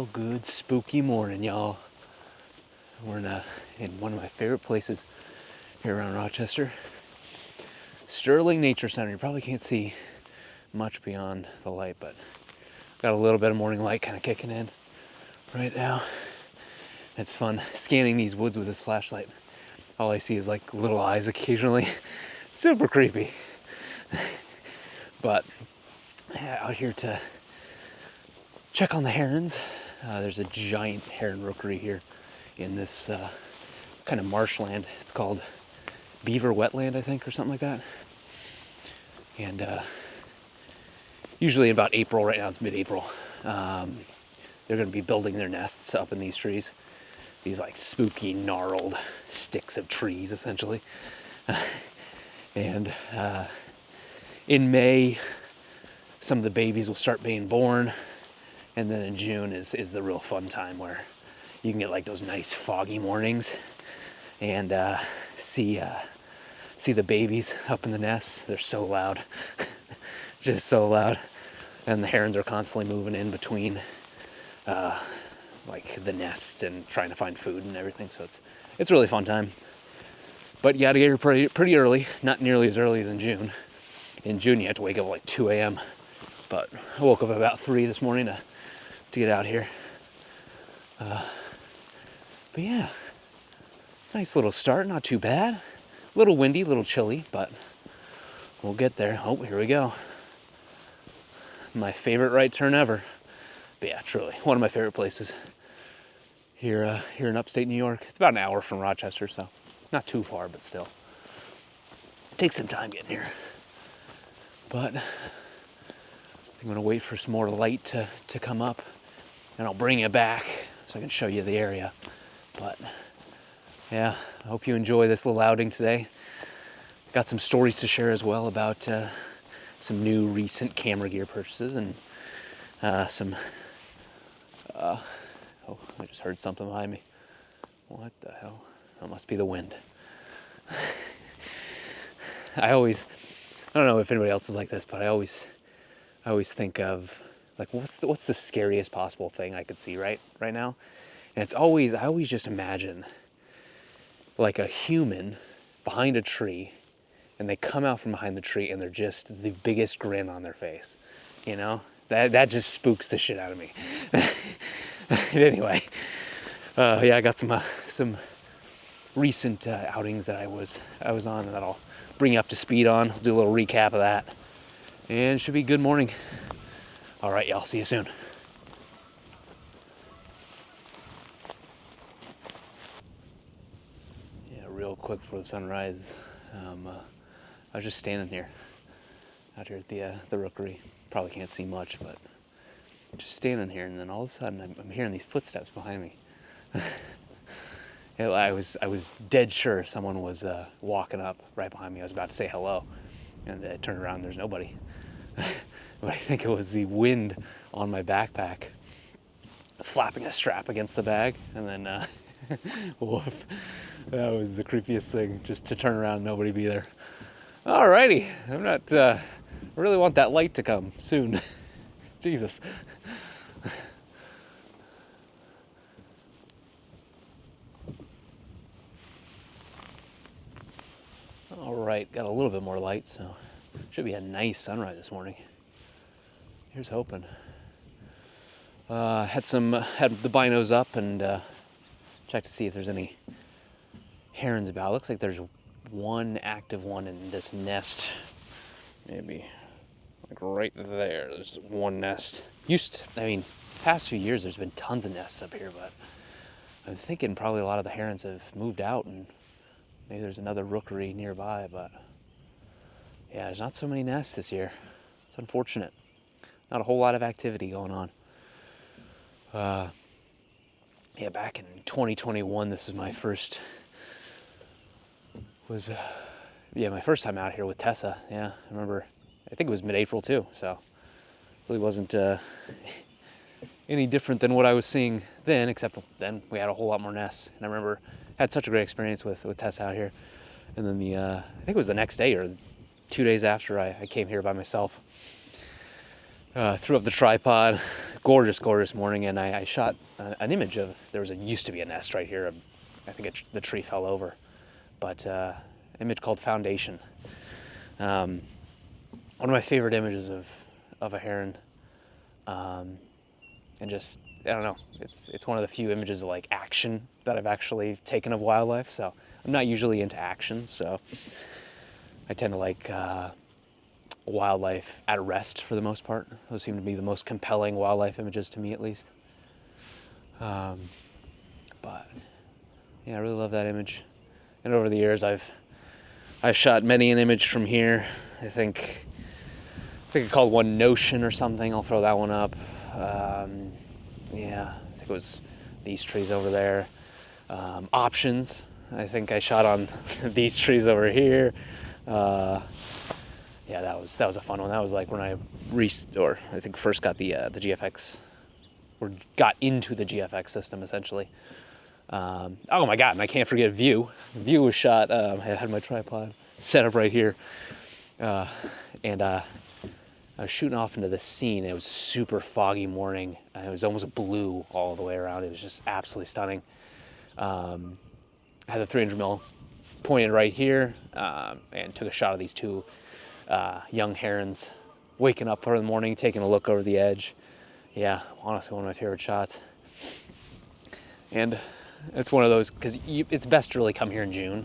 real good spooky morning, y'all. We're in one of my favorite places here around Rochester. Sterling Nature Center. You probably can't see much beyond the light, but got a little bit of morning light kind of kicking in right now. It's fun scanning these woods with this flashlight. All I see is like little eyes occasionally. Super creepy. But yeah, out here to check on the herons. There's a giant heron rookery here in this kind of marshland. It's called Beaver Wetland, I think, or something like that. And usually in about April, right now it's mid-April, they're going to be building their nests up in these trees. These like spooky, gnarled sticks of trees, essentially. And in May, some of the babies will start being born. And then in June is the real fun time where you can get like those nice foggy mornings and see the babies up in the nests. They're so loud, just so loud. And the herons are constantly moving in between like the nests and trying to find food and everything. So it's a really fun time. But you gotta get here pretty early, not nearly as early as in June. In June you have to wake up at like 2 a.m. But I woke up at about 3 this morning to get out here. But yeah, nice little start, not too bad. A little windy, a little chilly, but we'll get there. Oh, here we go. My favorite right turn ever. But yeah, truly, one of my favorite places here in upstate New York. It's about an hour from Rochester, so not too far, but still. Takes some time getting here. But I think I'm gonna wait for some more light to come up, and I'll bring it back so I can show you the area. But yeah, I hope you enjoy this little outing today. Got some stories to share as well about some new recent camera gear purchases and some oh, I just heard something behind me. What the hell? That must be the wind. I don't know if anybody else is like this, but I always think of like what's the scariest possible thing I could see right now? And I always just imagine like a human behind a tree, and they come out from behind the tree and they're just the biggest grin on their face. You know? That just spooks the shit out of me. Anyway, yeah, I got some recent outings that I was on that I'll bring you up to speed on. I'll do a little recap of that. And it should be a good morning. All right, y'all, see you soon. Yeah, real quick before the sun rises, I was just standing here, out here at the rookery. Probably can't see much, but just standing here, and then all of a sudden I'm hearing these footsteps behind me. I was dead sure someone was walking up right behind me. I was about to say hello, and I turned around, there's nobody. But I think it was the wind on my backpack flapping a strap against the bag, and then woof. That was the creepiest thing, just to turn around and nobody be there. Alrighty, I'm not, I really want that light to come soon. Jesus. Alright, got a little bit more light, so should be a nice sunrise this morning. Here's hoping. Had the binos up and checked to see if there's any herons about. Looks like there's one active one in this nest. Maybe like right there. There's one nest. Past few years there's been tons of nests up here, but I'm thinking probably a lot of the herons have moved out and maybe there's another rookery nearby, but yeah, there's not so many nests this year. It's unfortunate. Not a whole lot of activity going on. Yeah, back in 2021, this is my first time out here with Tessa. Yeah, I remember, I think it was mid-April too, so really wasn't any different than what I was seeing then, except then we had a whole lot more nests. And I remember had such a great experience with Tessa out here. And then I think it was the next day or 2 days after I came here by myself. Threw up the tripod, gorgeous, gorgeous morning, and I shot an image of, used to be a nest right here. I think the tree fell over, but image called Foundation. One of my favorite images of a heron, and just, I don't know, it's one of the few images of like action that I've actually taken of wildlife. So I'm not usually into action, so I tend to like wildlife at rest for the most part. Those seem to be the most compelling wildlife images to me, at least. But yeah, I really love that image. And over the years, I've shot many an image from here. I think I called one Notion or something. I'll throw that one up. Yeah, I think it was these trees over there. Options. I think I shot on these trees over here. Yeah, that was a fun one. That was like when I first got the GFX, or got into the GFX system essentially. Oh my God, and I can't forget View. View was shot. I had my tripod set up right here, and I was shooting off into the scene. It was super foggy morning. It was almost blue all the way around. It was just absolutely stunning. I had the 300mm pointed right here, and took a shot of these two young herons waking up in the morning, taking a look over the edge. Yeah, honestly, one of my favorite shots. And it's one of those, because it's best to really come here in June,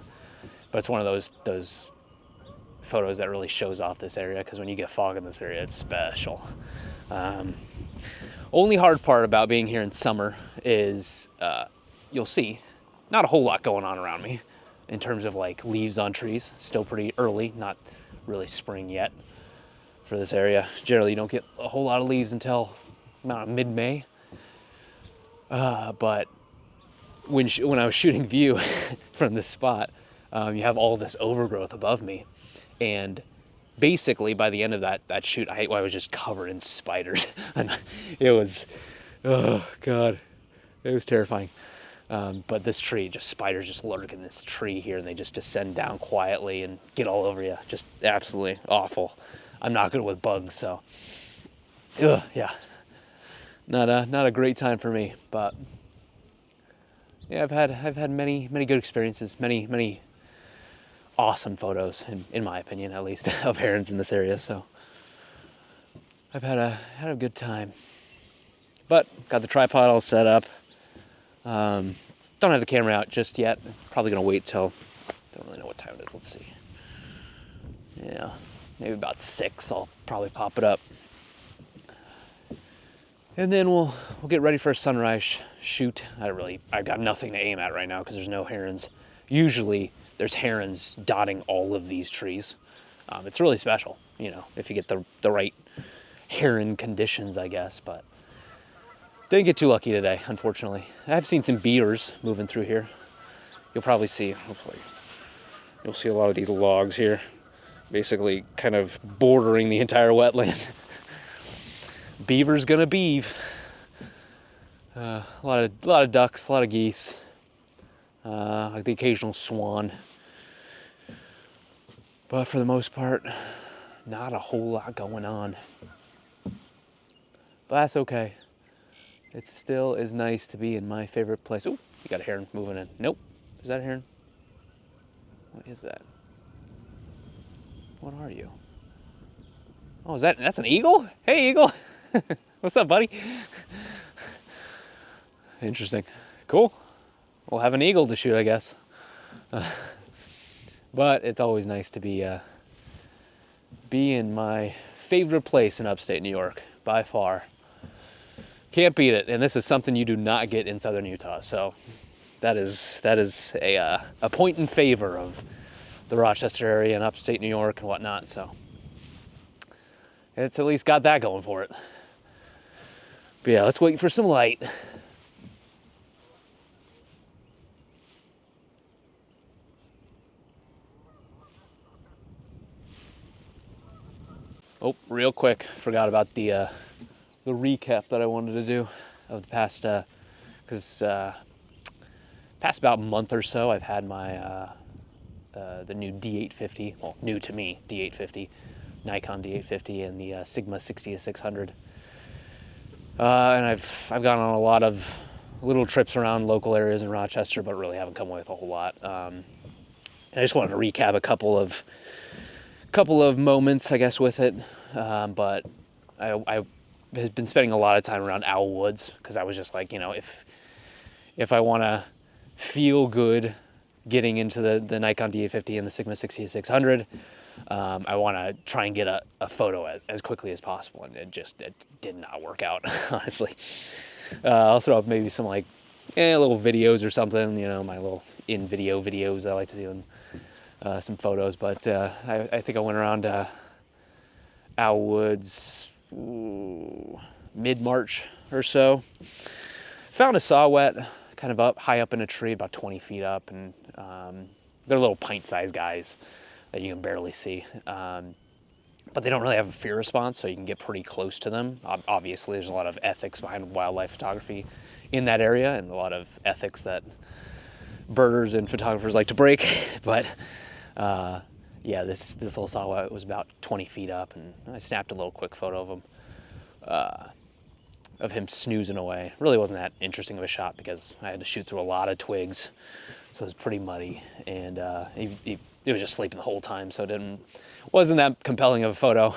but it's one of those photos that really shows off this area, because when you get fog in this area, it's special. Only hard part about being here in summer is you'll see not a whole lot going on around me in terms of like leaves on trees. Still pretty early, not really spring yet for this area. Generally, you don't get a whole lot of leaves until about mid-May. But when I was shooting View from this spot, you have all this overgrowth above me, and basically by the end of that shoot, I was just covered in spiders. And it was, oh God, it was terrifying. But this tree, spiders just lurk in this tree here, and they just descend down quietly and get all over you. Just absolutely awful. I'm not good with bugs, so yeah, not a great time for me. But yeah, I've had many good experiences, many awesome photos, in my opinion, at least, of herons in this area. So I've had a good time. But got the tripod all set up. Don't have the camera out just yet. Probably gonna wait till, don't really know what time it is. Let's see. Yeah, maybe about 6. I'll probably pop it up, and then we'll get ready for a sunrise shoot. I've got nothing to aim at right now because there's no herons. Usually there's herons dotting all of these trees. It's really special, if you get the right heron conditions, I guess, but didn't get too lucky today, unfortunately. I've seen some beavers moving through here. You'll probably see, hopefully, you'll see a lot of these logs here, basically kind of bordering the entire wetland. Beaver's gonna beave. A lot of ducks, a lot of geese, like the occasional swan. But for the most part, not a whole lot going on. But that's okay. It still is nice to be in my favorite place. Oh, you got a heron moving in. Nope. Is that a heron? What is that? What are you? Oh, that's an eagle? Hey, eagle. What's up, buddy? Interesting. Cool. We'll have an eagle to shoot, I guess. But it's always nice to be in my favorite place in upstate New York, by far. Can't beat it, and this is something you do not get in southern Utah. So that is a point in favor of the Rochester area and upstate New York and whatnot. So it's at least got that going for it. But yeah, let's wait for some light. Oh, real quick, forgot about the recap that I wanted to do of the past, because past about month or so, I've had my the new D850, well, new to me, D850, Nikon D850, and the Sigma 60-600 And I've gone on a lot of little trips around local areas in Rochester, but really haven't come away with a whole lot. And I just wanted to recap a couple of moments, I guess, with it. But I have been spending a lot of time around Owl Woods because I was just like, you know, if I want to feel good getting into the Nikon D850 and the Sigma 6600, I want to try and get a photo as quickly as possible, and it did not work out, honestly. I'll throw up maybe some like little videos or something, you know, my little in-video videos I like to do, and some photos, but I think I went around Owl Woods mid-March or so. Found a saw-whet kind of high up in a tree, about 20 feet up, and they're little pint-sized guys that you can barely see. But they don't really have a fear response, so you can get pretty close to them. Obviously, there's a lot of ethics behind wildlife photography in that area, and a lot of ethics that birders and photographers like to break. But yeah, this little saw was about 20 feet up, and I snapped a little quick photo of him snoozing away. Really wasn't that interesting of a shot because I had to shoot through a lot of twigs, so it was pretty muddy, and he was just sleeping the whole time, so it wasn't that compelling of a photo.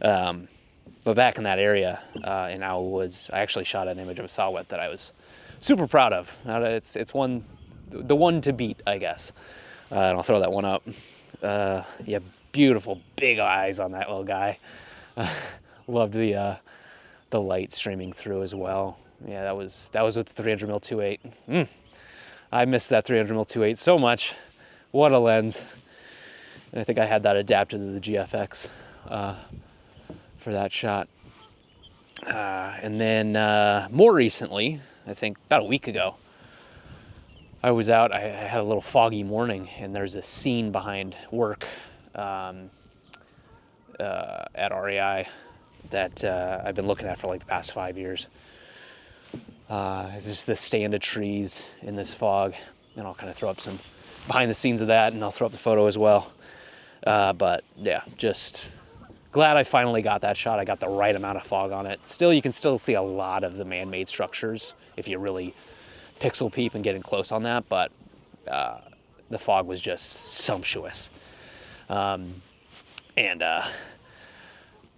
But back in that area in Owl Woods, I actually shot an image of a saw-whet that I was super proud of. It's the one to beat, I guess. And I'll throw that one up. Yeah, beautiful big eyes on that little guy. Loved the light streaming through as well. Yeah, that was with the 300mm 2.8. I missed that 300mm 2.8 so much. What a lens. And I think I had that adapted to the GFX for that shot. And then more recently, I think about a week ago, I was out, I had a little foggy morning, and there's a scene behind work at REI that I've been looking at for like the past 5 years. It's just the stand of trees in this fog, and I'll kind of throw up some behind the scenes of that, and I'll throw up the photo as well. But yeah, just glad I finally got that shot. I got the right amount of fog on it. Still, you can still see a lot of the man-made structures if you really pixel peep and get in close on that, but the fog was just sumptuous. And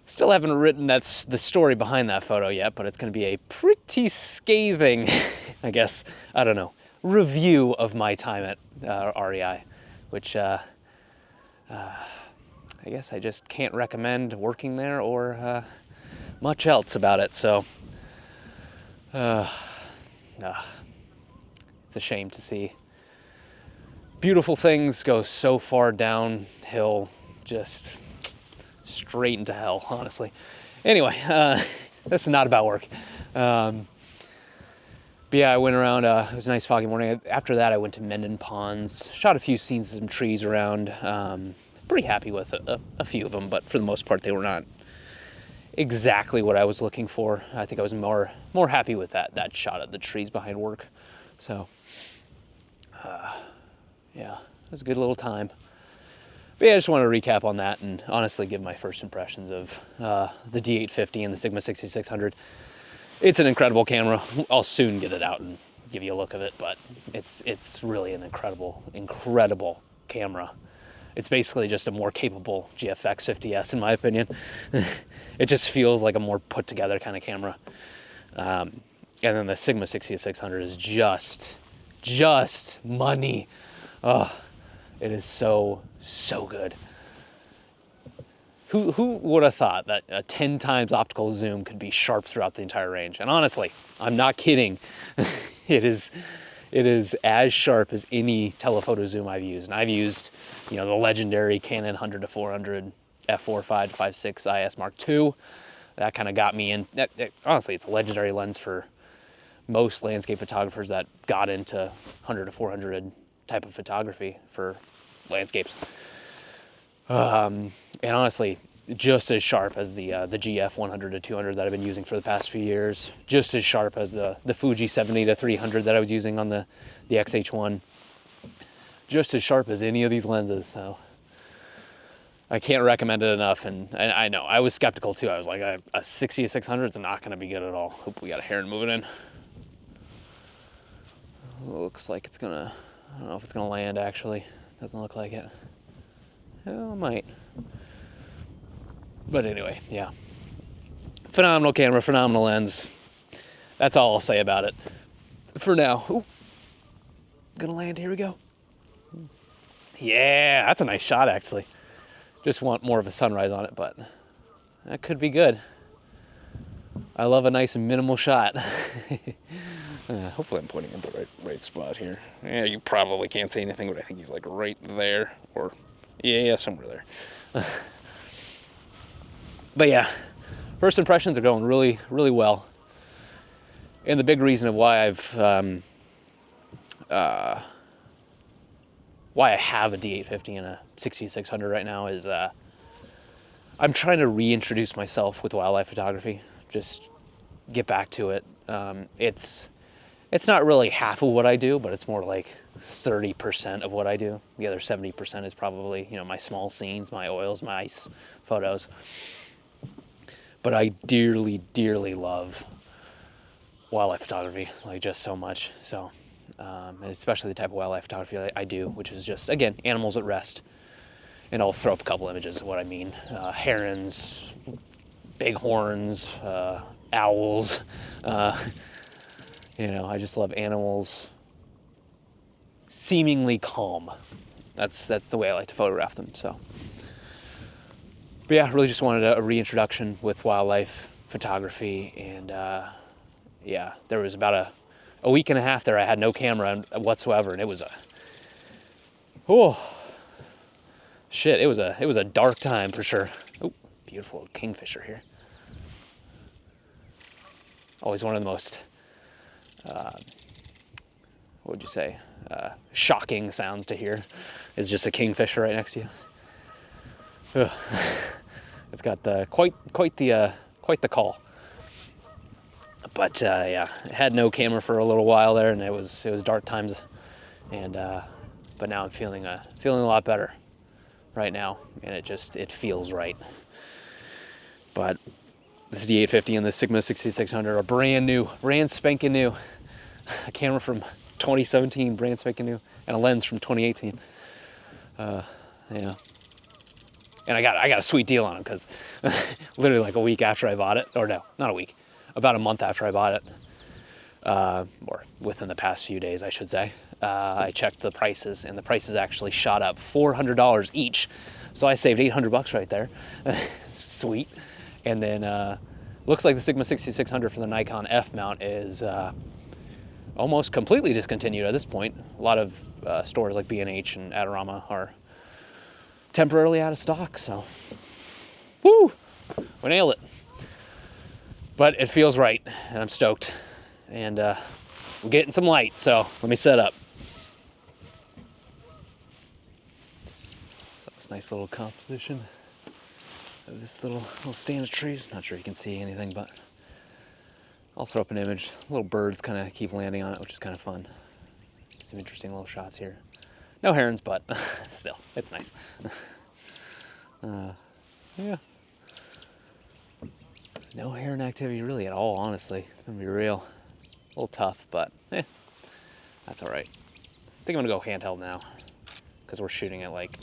still haven't written the story behind that photo yet, but it's going to be a pretty scathing, I guess, I don't know, review of my time at REI, which I guess I just can't recommend working there or much else about it. So it's a shame to see beautiful things go so far downhill, just straight into hell, honestly. Anyway, this is not about work. But yeah, I went around, it was a nice foggy morning. After that, I went to Mendon Ponds, shot a few scenes of some trees around. Pretty happy with a few of them, but for the most part, they were not exactly what I was looking for. I think I was more happy with that shot of the trees behind work. So, yeah, it was a good little time. But yeah, I just want to recap on that and honestly give my first impressions of the D850 and the Sigma 6600. It's an incredible camera. I'll soon get it out and give you a look of it, but it's really an incredible camera. It's basically just a more capable GFX 50S in my opinion. It just feels like a more put together kind of camera. And then the Sigma 6600 is just money. Oh, it is so good. Who would have thought that a 10 times optical zoom could be sharp throughout the entire range? And honestly, I'm not kidding. It is as sharp as any telephoto zoom I've used. And I've used, you know, the legendary Canon 100-400 f4.5 to 5.6 IS Mark II. That kind of got me in. Honestly, it's a legendary lens for most landscape photographers that got into 100-400 type of photography for landscapes. And honestly, just as sharp as the GF 100-200 that I've been using for the past few years. Just as sharp as the Fuji 70-300 that I was using on the XH1. Just as sharp as any of these lenses. So I can't recommend it enough, and I know, I was skeptical too. I was like, a 60-600 is not gonna be good at all. Hope we got a heron moving in. Looks like it's gonna, I don't know if it's gonna land actually. Doesn't look like it. Oh, it might. But anyway, yeah. Phenomenal camera, phenomenal lens. That's all I'll say about it for now. Ooh. Gonna land, here we go. Yeah, that's a nice shot actually. Just want more of a sunrise on it, but that could be good. I love a nice minimal shot. Hopefully I'm pointing at the right spot here. Yeah, you probably can't see anything, but I think he's like right there, or yeah, somewhere there. But yeah, first impressions are going really, really well. And the big reason of why why I have a D850 and a 60-600 right now is I'm trying to reintroduce myself with wildlife photography. Just get back to it. It's not really half of what I do, but it's more like 30% of what I do. The other 70% is probably, you know, my small scenes, my oils, my ice photos. But I dearly, dearly love wildlife photography, like just so much. So, and especially the type of wildlife photography I do, which is just, again, animals at rest. And I'll throw up a couple images of what I mean. Herons, bighorns, owls. You know, I just love animals seemingly calm. That's the way I like to photograph them. So, but yeah, really just wanted a reintroduction with wildlife photography, and yeah, there was about a week and a half there I had no camera whatsoever, and it was it was a dark time for sure. Oh, beautiful kingfisher here. Always one of the most what would you say, shocking sounds to hear is just a kingfisher right next to you. Ugh. It's got quite the call. But yeah, I had no camera for a little while there, and it was dark times, and but now I'm feeling a lot better right now, and it feels right. But this D850 and the Sigma 6600 are brand spanking new. A camera from 2017, brand spanking new, and a lens from 2018. Yeah. And I got a sweet deal on them because literally like a week after I bought it, or no, not a week, about a month after I bought it, or within the past few days, I should say, I checked the prices, and the prices actually shot up $400 each. So I saved $800 right there. Sweet. And then looks like the Sigma 6600 for the Nikon F mount is almost completely discontinued at this point. A lot of stores like B&H and Adorama are temporarily out of stock, so woo, we nailed it. But it feels right, and I'm stoked. And we're getting some light, so let me set up. So this nice little composition of this little stand of trees. Not sure you can see anything, but I'll throw up an image. Little birds kind of keep landing on it, which is kind of fun. Some interesting little shots here. No herons, but still, it's nice. Yeah. No heron activity really at all, honestly. I'm gonna be real. A little tough, but that's all right. I think I'm gonna go handheld now because we're shooting at like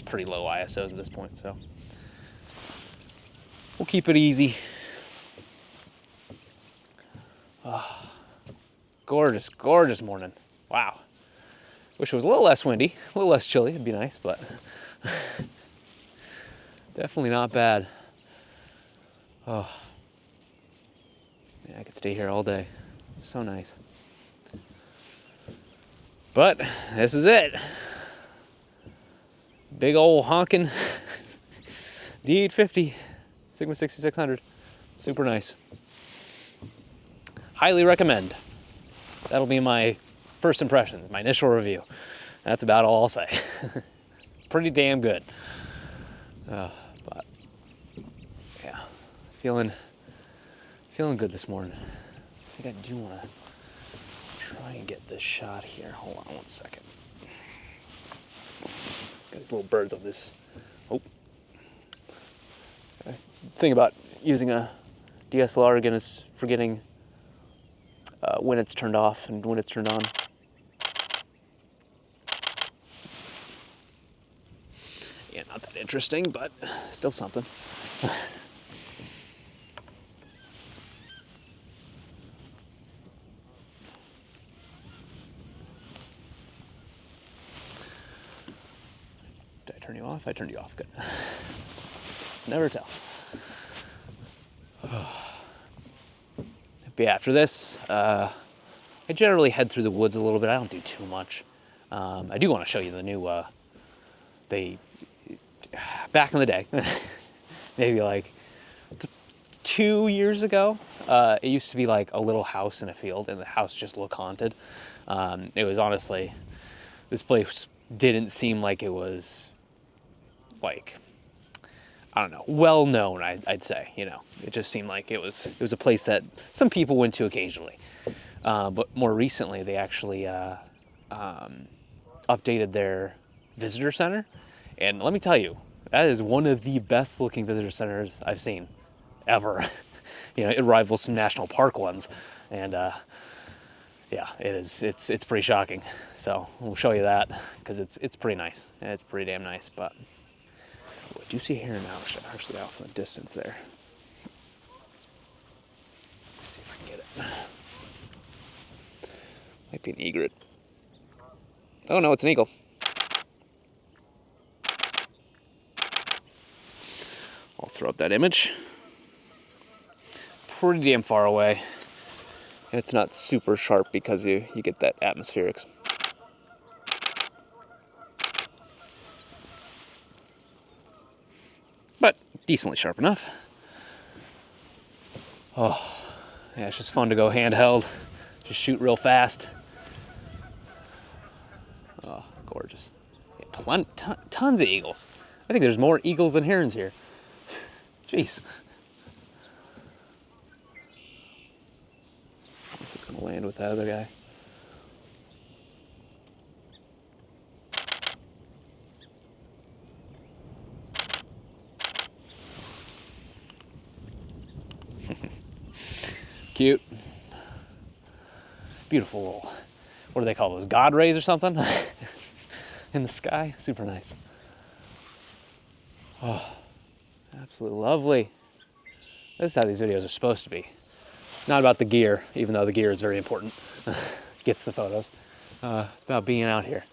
pretty low ISOs at this point, so we'll keep it easy. Oh, gorgeous, gorgeous morning. Wow. Wish it was a little less windy, a little less chilly. It'd be nice, but definitely not bad. Oh, yeah, I could stay here all day. So nice. But this is it. Big old honking D850 Sigma 6600. Super nice. Highly recommend. That'll be my first impressions, my initial review. That's about all I'll say. Pretty damn good. But yeah, feeling good this morning. I think I do want to try and get this shot here. Hold on one second. Got these little birds on this. Oh. Thing about using a DSLR again is forgetting when it's turned off and when it's turned on. Yeah, not that interesting, but still something. Did I turn you off? I turned you off. Good. Never tell. But yeah, after this, I generally head through the woods a little bit. I don't do too much. I do want to show you the new, back in the day, maybe like 2 years ago, it used to be like a little house in a field, and the house just looked haunted. It was honestly, this place didn't seem like it was like, I don't know, well known, I'd say, you know. It just seemed like it was a place that some people went to occasionally. But more recently, they actually updated their visitor center. And let me tell you, that is one of the best looking visitor centers I've seen ever. You know, it rivals some national park ones. And yeah, it's pretty shocking. So we'll show you that because it's pretty nice. It's pretty damn nice. But I do see a heron actually out from the distance there. Let's see if I can get it. Might be an egret. Oh no, it's an eagle. I'll throw up that image. Pretty damn far away. And it's not super sharp because you get that atmospherics. But decently sharp enough. Oh, yeah, it's just fun to go handheld. Just shoot real fast. Oh, gorgeous. Yeah, tons of eagles. I think there's more eagles than herons here. Jeez. I don't know if it's gonna land with that other guy. Cute. Beautiful little, what do they call those? God rays or something? In the sky. Super nice. Oh, absolutely lovely. This is how these videos are supposed to be. Not about the gear, even though the gear is very important. Gets the photos. It's about being out here.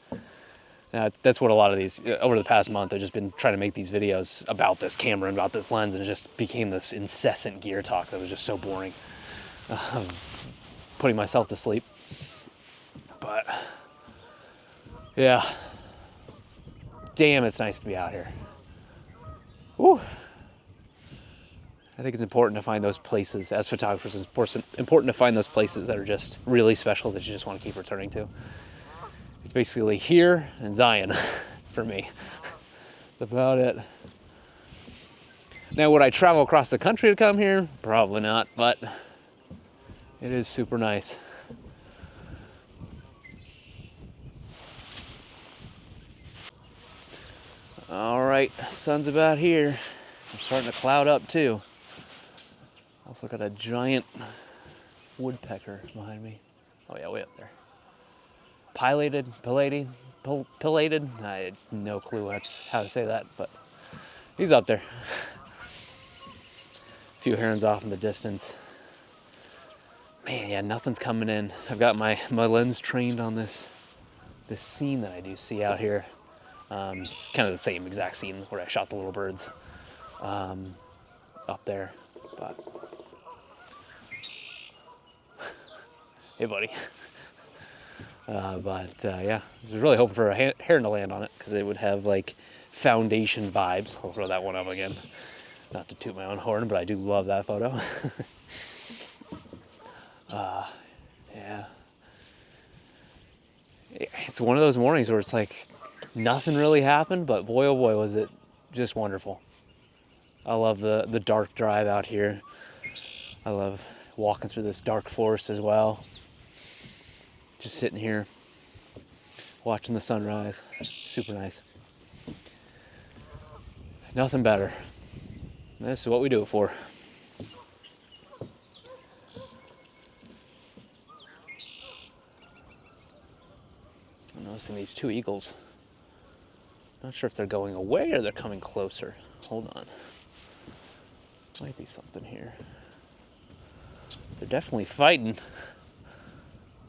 That's what a lot of these, over the past month, I've just been trying to make these videos about this camera and about this lens, and it just became this incessant gear talk that was just so boring. Putting myself to sleep. But, yeah. Damn, it's nice to be out here. Woo. I think it's important to find those places, as photographers, it's important to find those places that are just really special that you just want to keep returning to. It's basically here and Zion for me. That's about it. Now, would I travel across the country to come here? Probably not, but it is super nice. All right, sun's about here. I'm starting to cloud up too. Also got a giant woodpecker behind me. Oh yeah, way up there. Pilated. I had no clue how to say that, but he's up there. A few herons off in the distance. Man, yeah, nothing's coming in. I've got my lens trained on this scene that I do see out here. It's kind of the same exact scene where I shot the little birds up there. But hey, buddy. Yeah, I was really hoping for a heron to land on it because it would have like foundation vibes. I'll throw that one up again. Not to toot my own horn, but I do love that photo. Yeah. It's one of those mornings where it's like nothing really happened, but boy, oh boy, was it just wonderful. I love the dark drive out here. I love walking through this dark forest as well. Just sitting here, watching the sunrise. Super nice. Nothing better. This is what we do it for. I'm noticing these two eagles. Not sure if they're going away or they're coming closer. Hold on. Might be something here. They're definitely fighting.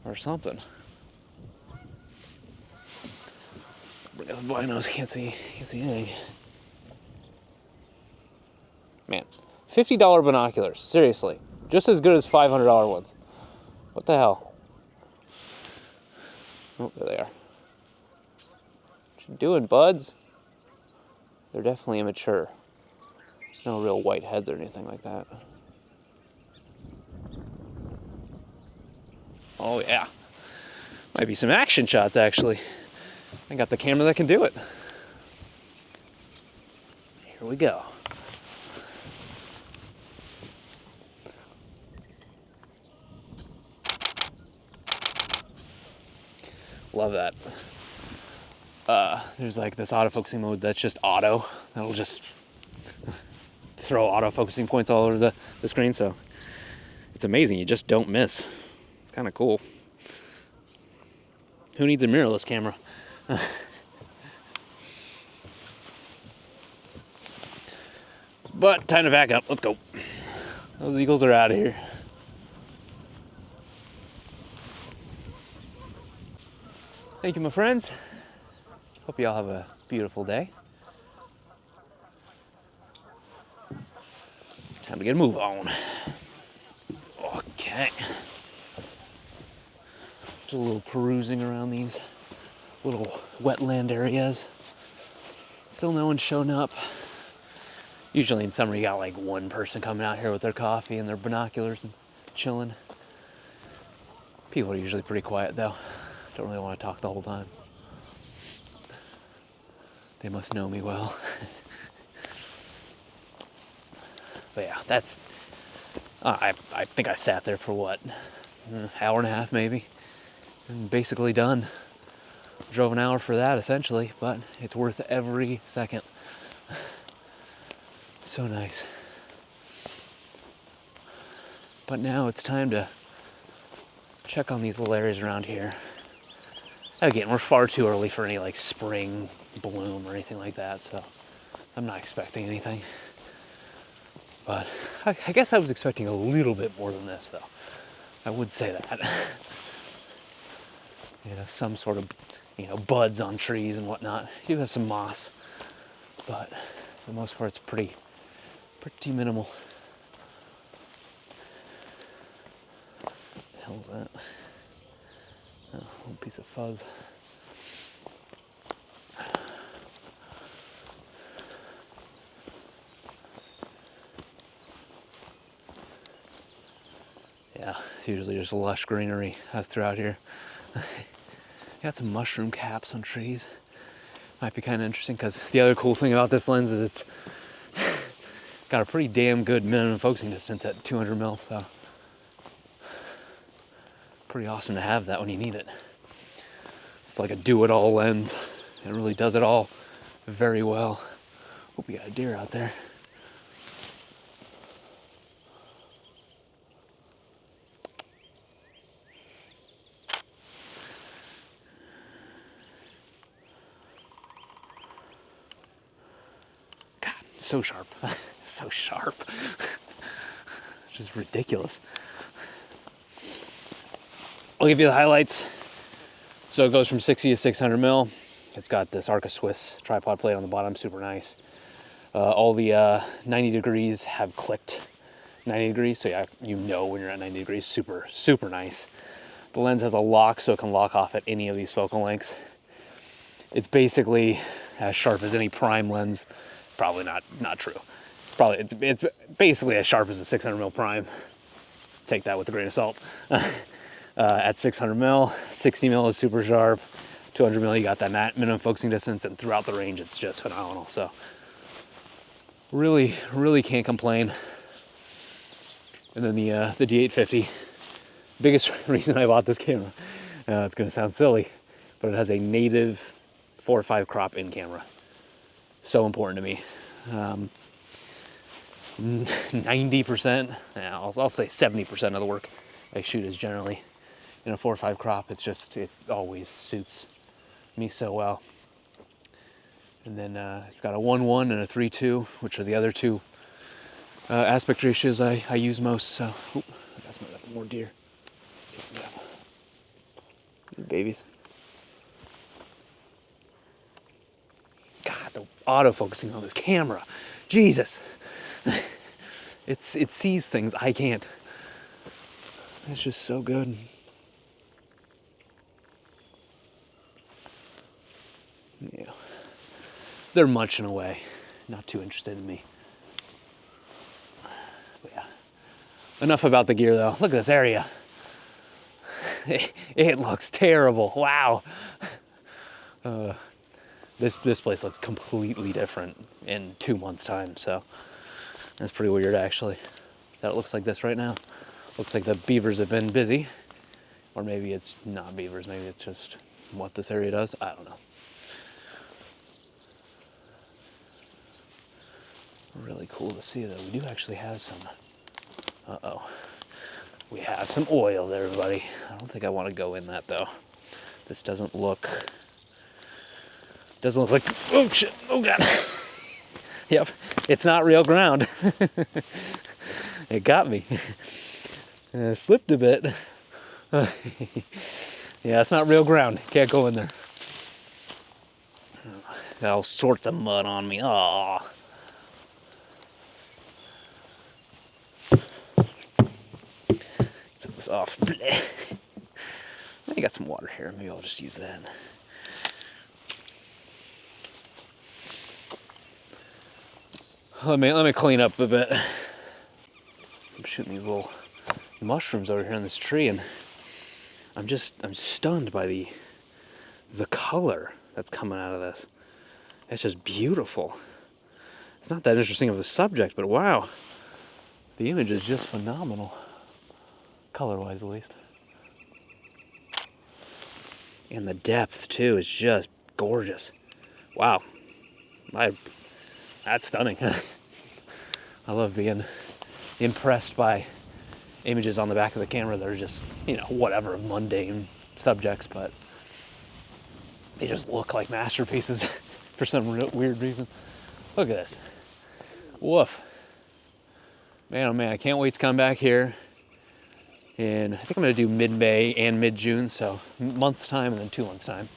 Or something. Bring out the binos, can't see anything. Man, $50 binoculars, seriously. Just as good as $500 ones. What the hell? Oh, there they are. What you doing, buds? They're definitely immature. No real white heads or anything like that. Oh yeah. Might be some action shots actually. I got the camera that can do it. Here we go. Love that. There's like this autofocusing mode that's just auto. That'll just throw autofocusing points all over the screen, so it's amazing. You just don't miss. It's kind of cool. Who needs a mirrorless camera? But time to back up. Let's go. Those eagles are out of here. Thank you, my friends. Hope you all have a beautiful day. Time to get a move on. Okay. Just a little perusing around these little wetland areas. Still no one's shown up. Usually in summer you got like one person coming out here with their coffee and their binoculars and chilling. People are usually pretty quiet though. Don't really want to talk the whole time. They must know me well. But yeah, that's, I think I sat there for what, hour and a half maybe, and basically done. Drove an hour for that essentially, but it's worth every second. So nice. But now it's time to check on these little areas around here. Again, we're far too early for any like spring bloom or anything like that, so I'm not expecting anything. But I guess I was expecting a little bit more than this, though. I would say that. You know, some sort of, buds on trees and whatnot. You have some moss, but for the most part, it's pretty minimal. What the hell's that? Oh, a little piece of fuzz. Yeah, usually just lush greenery throughout here. Got some mushroom caps on trees. Might be kind of interesting because the other cool thing about this lens is it's got a pretty damn good minimum focusing distance at 200 mil, so pretty awesome to have that when you need it. It's like a do-it-all lens. It really does it all very well. Hope we got a deer out there. God, so sharp. So sharp. Just ridiculous. I'll give you the highlights. So it goes from 60 to 600 mil. It's got this Arca Swiss tripod plate on the bottom, super nice. All the 90 degrees have clicked 90 degrees, so yeah, you know when you're at 90 degrees, super, super nice. The lens has a lock, so it can lock off at any of these focal lengths. It's basically as sharp as any prime lens. Probably not true. Probably it's basically as sharp as a 600 mil prime. Take that with a grain of salt. At 600 mil, 60 mil is super sharp. 200 mil, you got that minimum focusing distance, and throughout the range, it's just phenomenal. So really, really can't complain. And then the D850, biggest reason I bought this camera. It's gonna sound silly, but it has a native 4:5 crop in camera. So important to me. 90%, yeah, I'll say 70% of the work I shoot is generally in a 4.5 crop. It's just, it always suits me so well. And then it's got a 1.1 and a 3.2, which are the other two aspect ratios I use most. So, ooh, I got some more deer. Let's see what we got. Good babies. God, the autofocusing on this camera, Jesus! It sees things I can't. It's just so good. Yeah, they're munching away. Not too interested in me. But yeah. Enough about the gear though. Look at this area. It looks terrible. Wow. This place looks completely different in 2 months' time. So that's pretty weird, actually. That it looks like this right now. Looks like the beavers have been busy, or maybe it's not beavers. Maybe it's just what this area does. I don't know. Really cool to see that we do actually have some. We have some oils, everybody. I don't think I want to go in that though. This doesn't look like, oh shit, oh god. Yep, it's not real ground. It got me. Slipped a bit. Yeah, it's not real ground. Can't go in there. Got all sorts of mud on me. Aww. Took this off. I got some water here. Maybe I'll just use that. Let me clean up a bit. I'm shooting these little mushrooms over here in this tree, and I'm stunned by the color that's coming out of this. It's just beautiful. It's not that interesting of a subject, but wow, the image is just phenomenal, color-wise at least. And the depth too is just gorgeous. Wow, that's stunning. I love being impressed by images on the back of the camera that are just, whatever, mundane subjects, but they just look like masterpieces for some weird reason. Look at this. Woof. Man, oh man, I can't wait to come back here. And I think I'm going to do mid-May and mid-June, so a month's time and then 2 months' time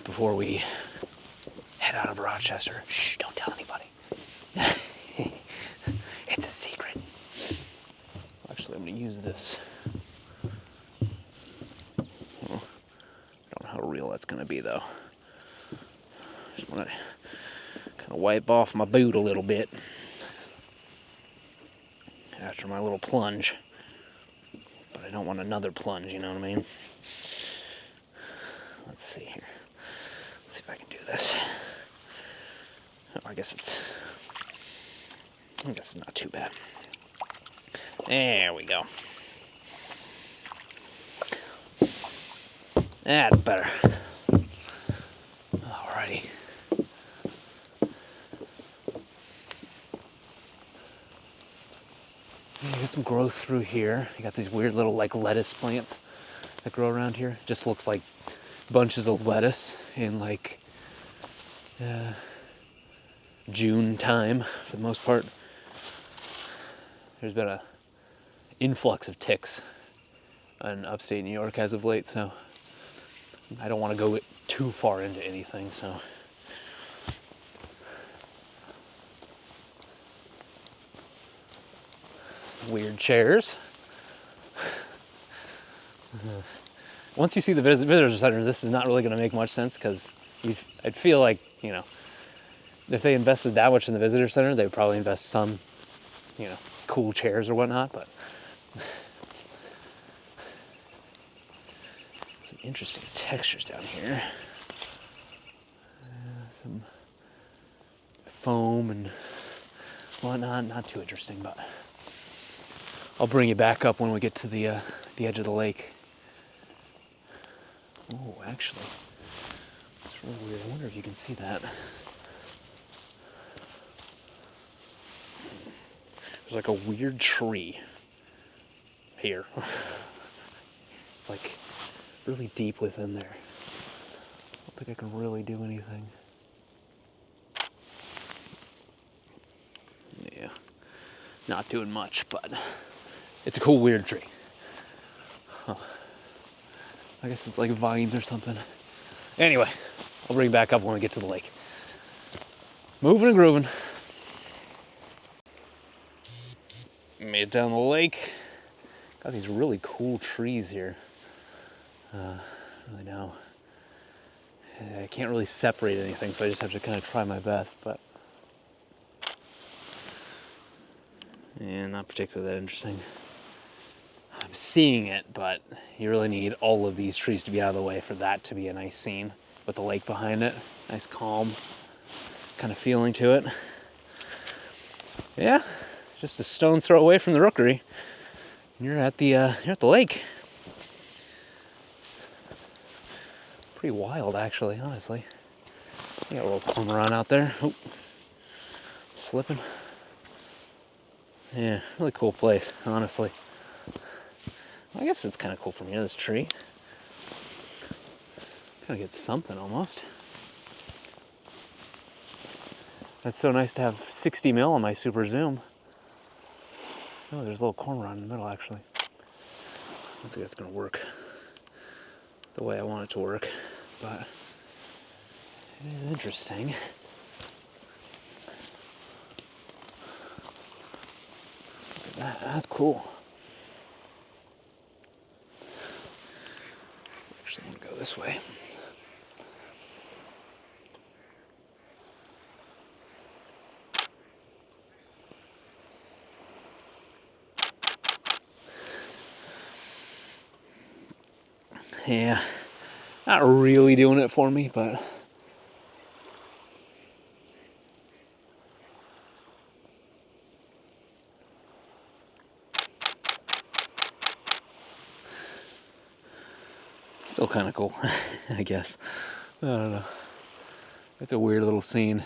before we head out of Rochester. Shh, don't tell anybody. It's a secret. Actually, I'm going to use this. I don't know how real that's going to be, though. Just want to kind of wipe off my boot a little bit after my little plunge. But I don't want another plunge, you know what I mean? Let's see here. Let's see if I can do this. Oh, I guess it's not too bad. There we go. That's better. Alrighty. You get some growth through here. You got these weird little like lettuce plants that grow around here. Just looks like bunches of lettuce in like June time for the most part. There's been an influx of ticks in upstate New York as of late, so I don't want to go too far into anything, so. Weird chairs. Once you see the visitor center, this is not really going to make much sense because I'd feel like, if they invested that much in the visitor center, they would probably invest some, cool chairs or whatnot, but some interesting textures down here. Some foam and whatnot, not too interesting, but I'll bring you back up when we get to the edge of the lake. Oh, actually, it's really weird. I wonder if you can see that. There's like a weird tree here. It's like really deep within there. I don't think I can really do anything. Yeah, not doing much, but it's a cool weird tree. Huh. I guess it's like vines or something. Anyway, I'll bring it back up when we get to the lake. Moving and grooving. Made it down the lake. Got these really cool trees here. Really now, I can't really separate anything, so I just have to kind of try my best, but yeah, not particularly that interesting. I'm seeing it, but you really need all of these trees to be out of the way for that to be a nice scene with the lake behind it. Nice calm kind of feeling to it. Yeah, just a stone's throw away from the rookery. You're at the lake. Pretty wild, actually, honestly. You got a little cormorant out there. Oh, I'm slipping. Yeah, really cool place, honestly. I guess it's kind of cool from here, this tree. Kind of get something almost. That's so nice to have 60 mil on my super zoom. Oh, there's a little cormorant in the middle, actually. I don't think that's going to work the way I want it to work, but it is interesting. Look at that, that's cool. Actually, I'm going to go this way. Yeah, not really doing it for me, but still kind of cool, I guess. I don't know. It's a weird little scene.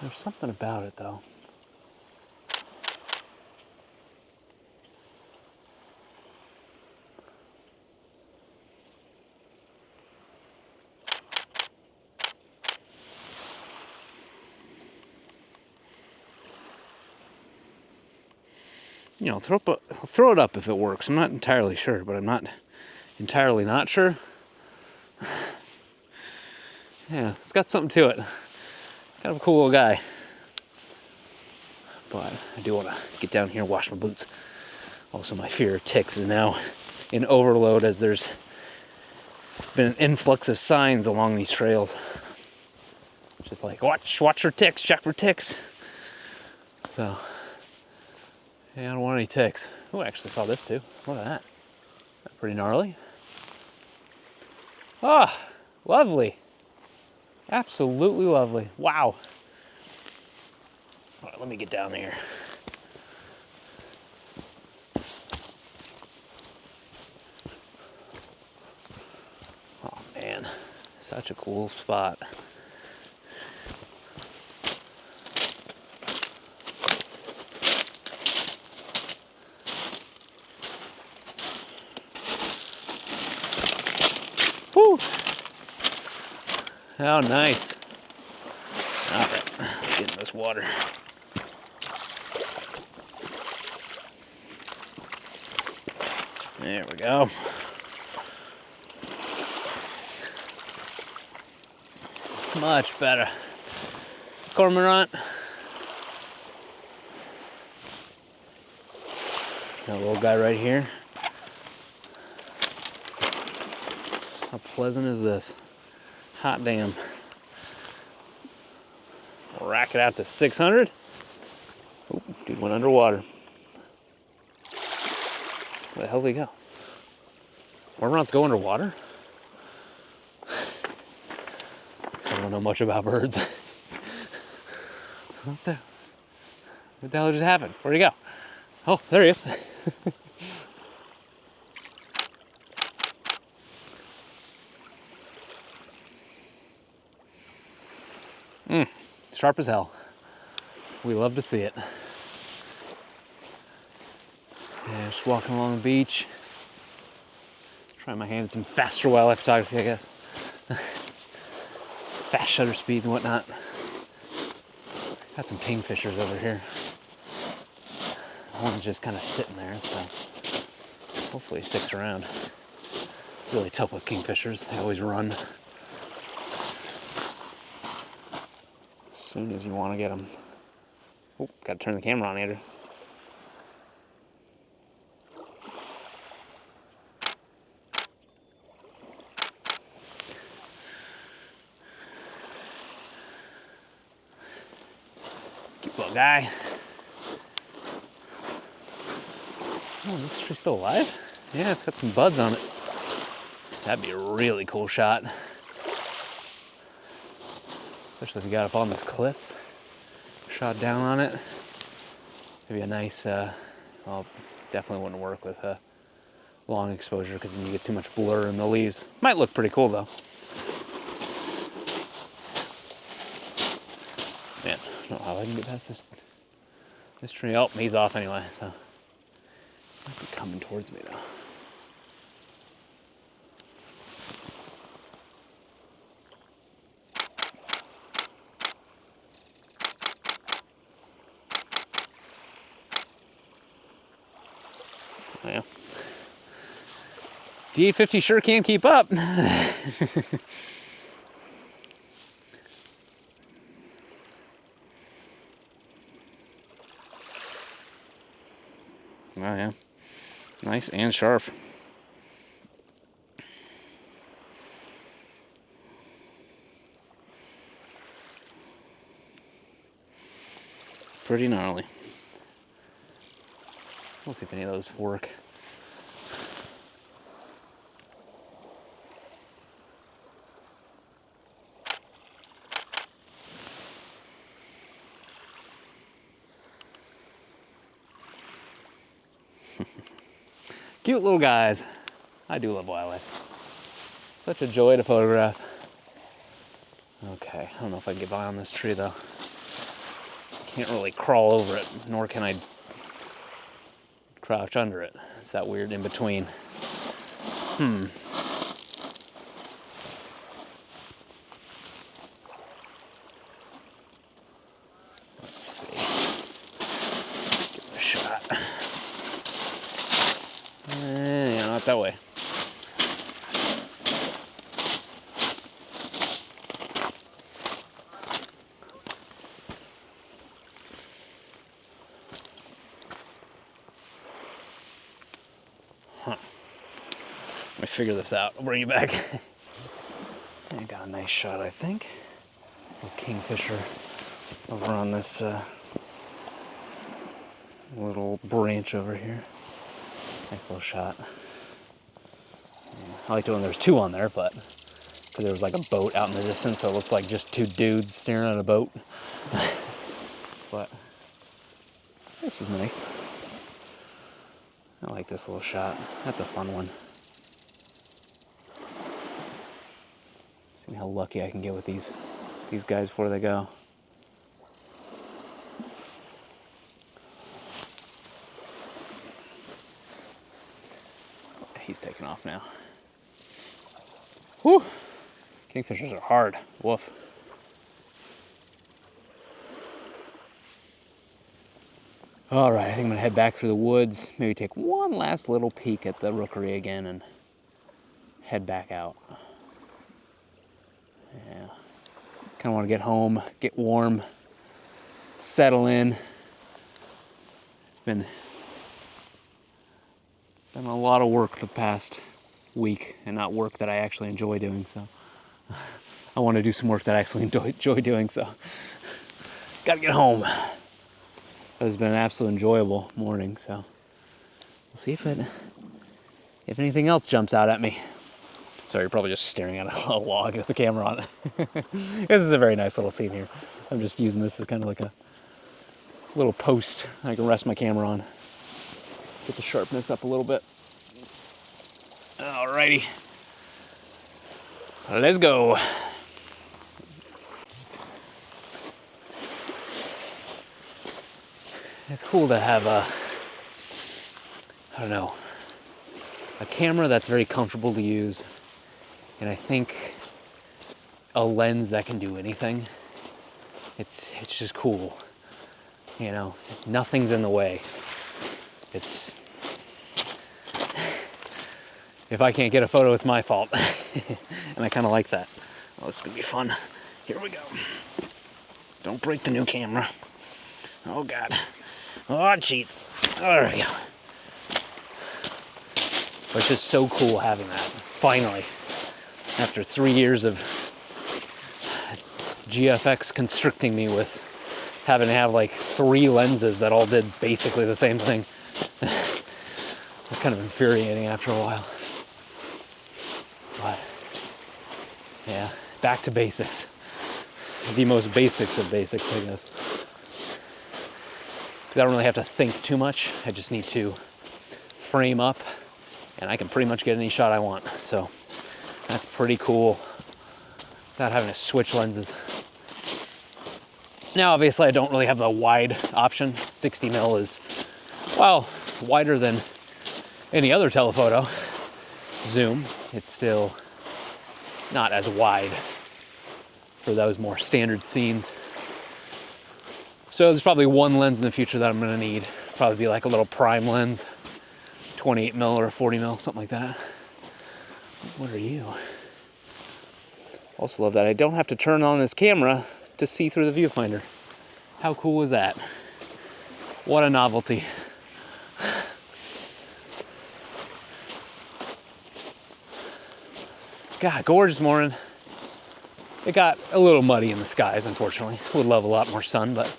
There's something about it, though. You know, throw it up if it works. I'm not entirely sure, but I'm not entirely not sure. Yeah, it's got something to it. Kind of a cool little guy. But I do want to get down here and wash my boots. Also, my fear of ticks is now in overload as there's been an influx of signs along these trails. Just like, watch for ticks, check for ticks. So, yeah, I don't want any ticks. Oh, I actually saw this too. Look at that. That's pretty gnarly. Ah, lovely. Absolutely lovely. Wow. All right, let me get down there. Oh man, such a cool spot. Woo! How nice. All right, let's get in this water. There we go. Much better. Cormorant. That little guy right here. How pleasant is this? Hot damn. Rack it out to 600. Oh, dude went underwater. Where the hell did he go? Cormorants go underwater? I don't know much about birds. What the hell just happened? Where'd he go? Oh, there he is. Sharp as hell. We love to see it. Yeah, just walking along the beach. Trying my hand at some faster wildlife photography, I guess. Fast shutter speeds and whatnot. Got some kingfishers over here. One's just kind of sitting there, so hopefully he sticks around. Really tough with kingfishers, they always run. As soon as you want to get them. Oh, gotta turn the camera on, Andrew. Cute little guy. Oh, is this tree still alive? Yeah, it's got some buds on it. That'd be a really cool shot. Especially if you got up on this cliff. Shot down on it. Maybe a nice, well, definitely wouldn't work with a long exposure because then you get too much blur in the leaves. Might look pretty cool though. Man, I don't know how I can get past this tree. Oh, he's off anyway, so. Might be coming towards me though. Oh, yeah. D850 sure can keep up. Oh yeah. Nice and sharp. Pretty gnarly. We'll see if any of those work. Cute little guys. I do love wildlife. Such a joy to photograph. Okay, I don't know if I can get by on this tree though. Can't really crawl over it, nor can I crouch under it. It's that weird in between. Let's see. Give it a shot. Yeah, not that way. Let me figure this out. I'll bring you back. I got a nice shot, I think. A kingfisher over on this little branch over here. Nice little shot. Yeah, I liked it when there's two on there, but because there was like a boat out in the distance, so it looks like just two dudes staring at a boat. But this is nice. I like this little shot. That's a fun one. See how lucky I can get with these guys before they go. He's taking off now. Whew! Kingfishers are hard. Woof. All right, I think I'm gonna head back through the woods, maybe take one last little peek at the rookery again and head back out. Yeah, kind of want to get home, get warm, settle in. It's been a lot of work the past week, and not work that I actually enjoy doing, so I want to do some work that I actually enjoy doing, so gotta get home. It's been an absolute enjoyable morning, so we'll see if anything else jumps out at me. So you're probably just staring at a log with the camera on it. This is a very nice little scene here. I'm just using this as kind of like a little post I can rest my camera on. Get the sharpness up a little bit. Alrighty. Let's go. It's cool to have I don't know, a camera that's very comfortable to use, and I think a lens that can do anything. It's just cool, you know. Nothing's in the way. It's, if I can't get a photo, it's my fault, and I kind of like that. Oh, this is gonna be fun. Here we go. Don't break the new camera. Oh God. Oh jeez. There we go. But it's just so cool having that. Finally, after 3 years of GFX constricting me with having to have like 3 lenses that all did basically the same thing. It was kind of infuriating after a while. But yeah, back to basics. The most basics of basics, I guess. Because I don't really have to think too much. I just need to frame up, and I can pretty much get any shot I want. So that's pretty cool without having to switch lenses. Now, obviously, I don't really have the wide option. 60mm is, well, wider than any other telephoto zoom. It's still not as wide for those more standard scenes. So there's probably one lens in the future that I'm gonna need. Probably be like a little prime lens, 28mm or 40mm, something like that. What are you? Also love that I don't have to turn on this camera to see through the viewfinder. How cool is that? What a novelty. God, gorgeous morning. It got a little muddy in the skies, unfortunately. Would love a lot more sun, but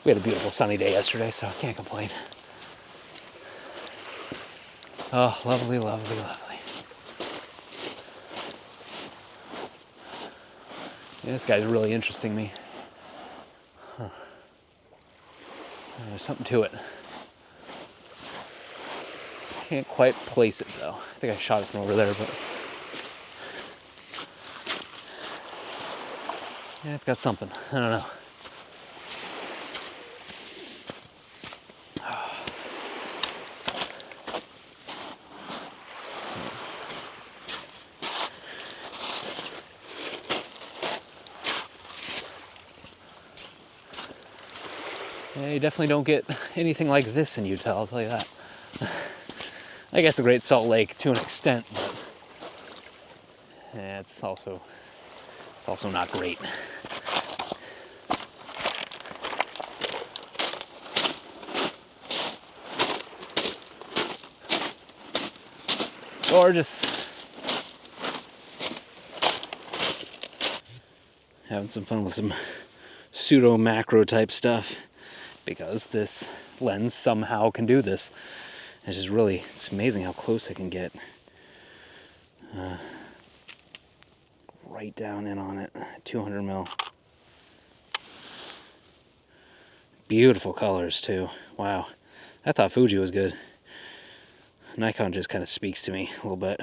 we had a beautiful sunny day yesterday, so I can't complain. Oh, lovely, lovely, lovely. Yeah, this guy's really interesting me. Huh. There's something to it. Can't quite place it though. I think I shot it from over there, but yeah, it's got something. I don't know. Yeah, you definitely don't get anything like this in Utah, I'll tell you that. I guess the Great Salt Lake to an extent, but yeah, it's also not great. Gorgeous. Having some fun with some pseudo macro type stuff, because this lens somehow can do this. It's just really, it's amazing how close I can get. Right down in on it, 200mm. Beautiful colors too. Wow, I thought Fuji was good. Nikon just kind of speaks to me a little bit.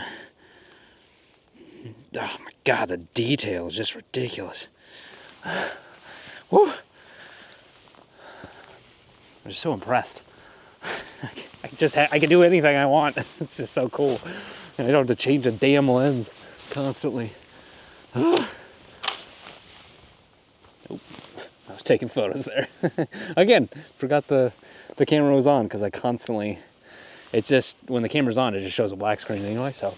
Oh my God, the detail is just ridiculous. Woo! I'm just so impressed. I can do anything I want. It's just so cool. And I don't have to change a damn lens constantly. Nope. I was taking photos there. Again, forgot the camera was on because I constantly, it just, when the camera's on, it just shows a black screen anyway, so.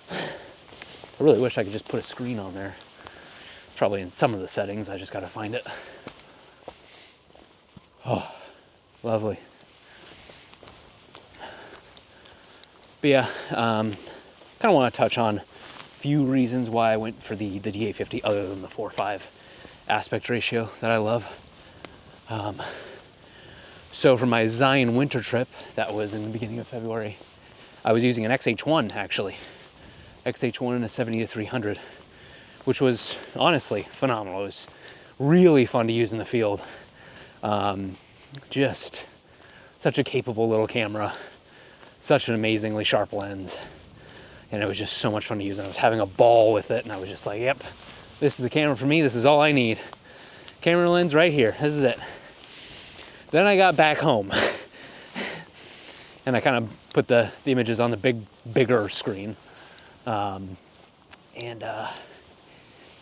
I really wish I could just put a screen on there. Probably in some of the settings, I just gotta find it. Oh, lovely. But yeah, kind of want to touch on a few reasons why I went for the D850 other than the 4:5 aspect ratio that I love. So for my Zion winter trip, that was in the beginning of February, I was using an XH1 actually. XH1 and a 70-300, which was honestly phenomenal. It was really fun to use in the field. Just such a capable little camera, such an amazingly sharp lens, and it was just so much fun to use. And I was having a ball with it, and I was just like, yep, this is the camera for me. This is all I need. Camera lens right here. This is it. Then I got back home and I kind of put the images on the bigger screen.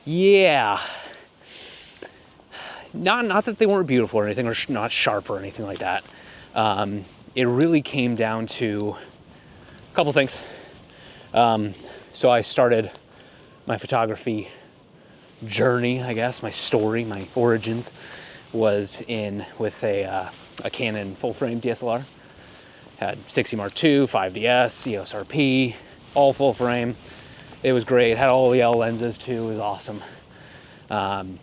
Yeah, not that they weren't beautiful or anything, or not sharp or anything like that. It really came down to a couple things. So I started my photography journey, I guess, my story, my origins was with a Canon full frame DSLR. Had 60 Mark II, 5DS, EOS RP, all full frame. It was great. Had all the L lenses too. It was awesome. And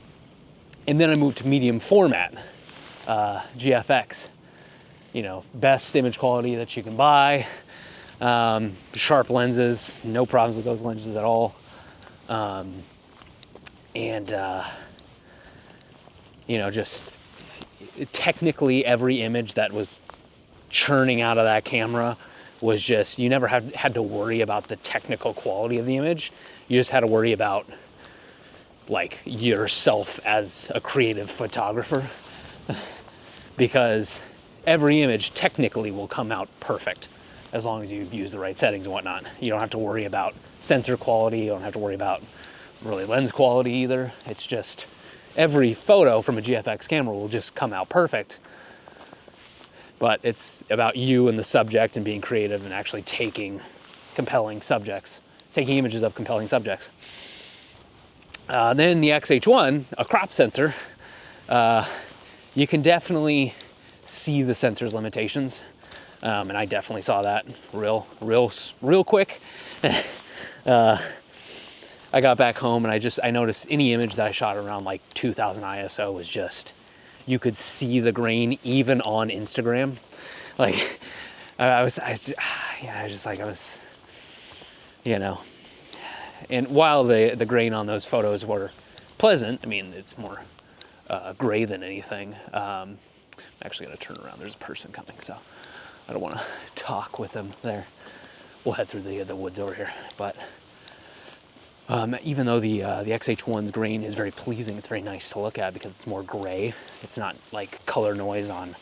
then I moved to medium format, GFX. You know, best image quality that you can buy. Sharp lenses, no problems with those lenses at all. You know, just technically every image that was churning out of that camera was just, you never had to worry about the technical quality of the image. You just had to worry about like yourself as a creative photographer, because every image technically will come out perfect as long as you use the right settings and whatnot. You don't have to worry about sensor quality. You don't have to worry about really lens quality either. It's just every photo from a GFX camera will just come out perfect. But it's about you and the subject and being creative and actually taking images of compelling subjects. Then the XH1, a crop sensor, you can definitely see the sensor's limitations. And I definitely saw that real quick. I got back home and I noticed any image that I shot around like 2000 ISO was just, you could see the grain even on Instagram. Like I was, you know, and while the grain on those photos were pleasant, I mean, it's more gray than anything. I'm actually gonna turn around. There's a person coming, so I don't want to talk with them there. We'll head through the woods over here. But even though the XH1's grain is very pleasing, it's very nice to look at because it's more gray. It's not like color noise on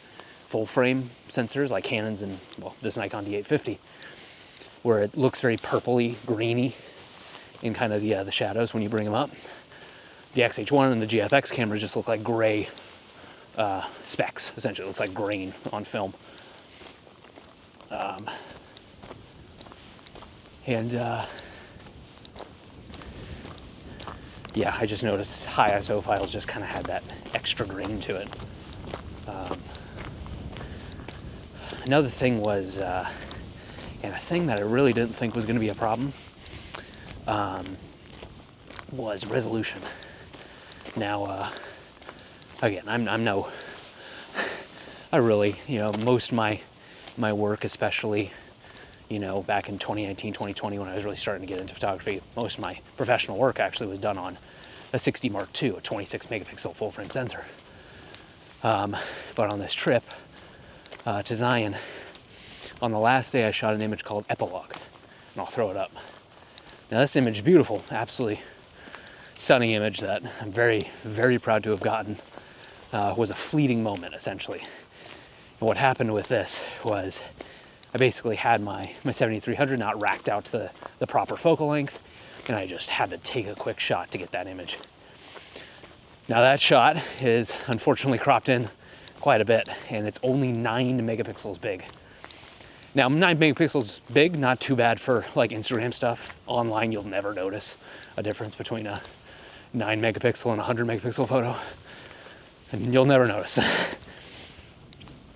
full frame sensors like Canon's and, well, this Nikon D850, where it looks very purpley, greeny in kind of the shadows when you bring them up. The XH1 and the GFX cameras just look like gray specks, essentially. It looks like grain on film. Yeah, I just noticed high ISO files just kind of had that extra grain to it. Another thing was, and a thing that I really didn't think was going to be a problem, was resolution. Now, again, I really, you know, most of my work, especially, you know, back in 2019, 2020, when I was really starting to get into photography, most of my professional work actually was done on a 60 Mark II, a 26 megapixel full frame sensor. But on this trip to Zion, on the last day I shot an image called Epilogue, and I'll throw it up. Now this image is beautiful, absolutely stunning image that I'm very, very proud to have gotten. Was a fleeting moment, essentially. And what happened with this was I basically had my 70-300 not racked out to the proper focal length, and I just had to take a quick shot to get that image. Now that shot is unfortunately cropped in quite a bit, and it's only 9 megapixels big. Now 9 megapixels big, not too bad for like Instagram stuff. Online, you'll never notice a difference between a 9 megapixel and a 100 megapixel photo, and you'll never notice.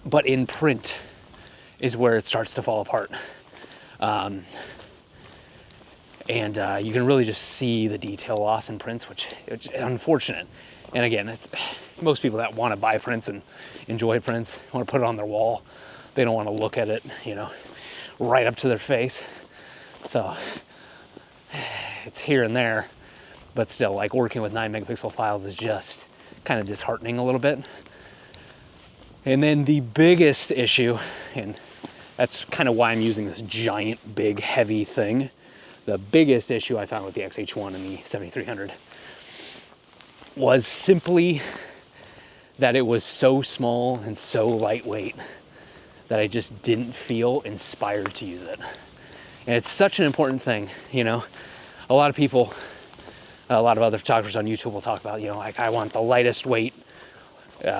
But in print is where it starts to fall apart. And you can really just see the detail loss in prints, which is unfortunate. And again, it's most people that want to buy prints and enjoy prints, want to put it on their wall. They don't want to look at it, you know, right up to their face. So it's here and there, but still, like, working with 9 megapixel files is just kind of disheartening a little bit. And then the biggest issue, and that's kind of why I'm using this giant, big, heavy thing. The biggest issue I found with the XH1 and the 7300 was simply that it was so small and so lightweight that I just didn't feel inspired to use it. And it's such an important thing, you know. A lot of people, a lot of other photographers on YouTube will talk about, you know, like, I want the lightest weight,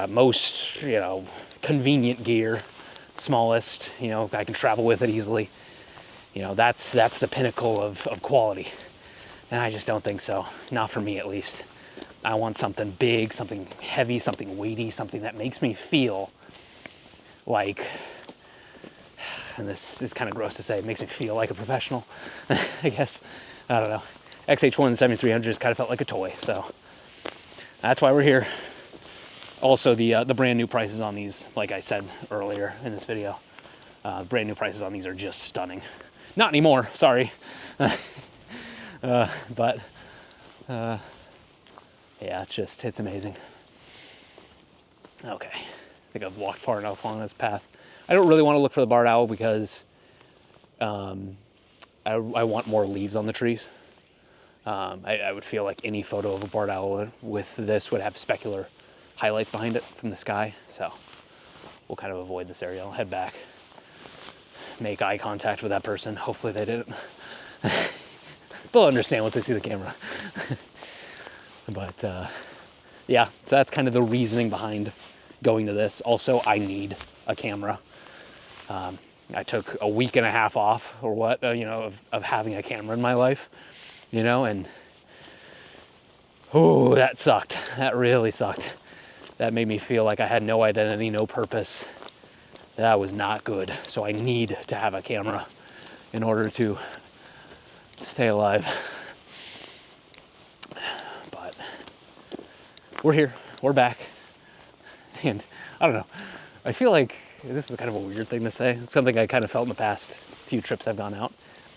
most, you know, convenient gear, smallest, you know, I can travel with it easily. You know, that's the pinnacle of quality. And I just don't think so. Not for me, at least. I want something big, something heavy, something weighty, something that makes me feel like, and this is kind of gross to say, it makes me feel like a professional, I guess. I don't know. XH1 7300 just kind of felt like a toy, so that's why we're here. Also, the brand new prices on these, like I said earlier in this video, brand new prices on these are just stunning. Not anymore, sorry. But yeah, it's amazing. Okay, I think I've walked far enough on this path. I don't really want to look for the barred owl because I want more leaves on the trees. I would feel like any photo of a barred owl with this would have specular highlights behind it from the sky. So we'll kind of avoid this area. I'll head back, make eye contact with that person. Hopefully they didn't. They'll understand once they see the camera. But yeah, so that's kind of the reasoning behind going to this. Also, I need a camera. I took a week and a half off or what, you know, of having a camera in my life, you know, and oh, that sucked. That really sucked. That made me feel like I had no identity, no purpose. That was not good. So I need to have a camera in order to stay alive. But we're here, we're back. And I don't know, I feel like this is kind of a weird thing to say. It's something I kind of felt in the past few trips I've gone out,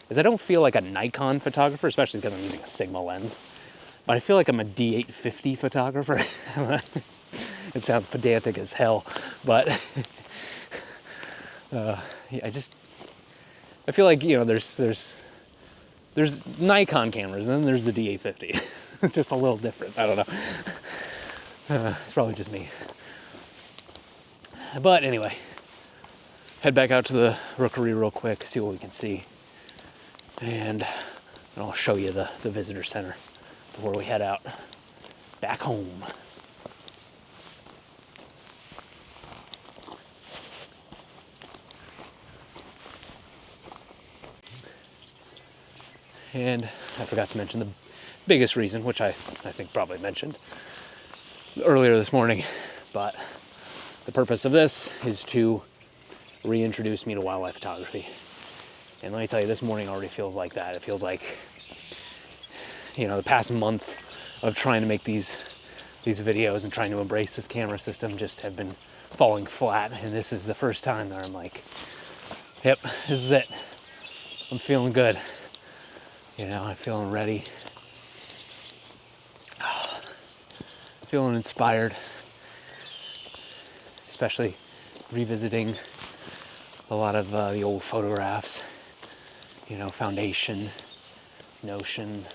is I don't feel like a Nikon photographer, especially because I'm using a Sigma lens, but I feel like I'm a D850 photographer. It sounds pedantic as hell, but yeah, I feel like, you know, there's Nikon cameras and then there's the D850. It's just a little different. I don't know. It's probably just me. But anyway, head back out to the rookery real quick, see what we can see. And I'll show you the visitor center before we head out back home. And I forgot to mention the biggest reason, which I think probably mentioned earlier this morning, but the purpose of this is to reintroduce me to wildlife photography. And let me tell you, this morning already feels like that. It feels like, you know, the past month of trying to make these videos and trying to embrace this camera system just have been falling flat. And this is the first time that I'm like, yep, this is it. I'm feeling good. You know, I'm feeling ready. Feeling inspired. Especially revisiting a lot of the old photographs. You know, Foundation, Notion,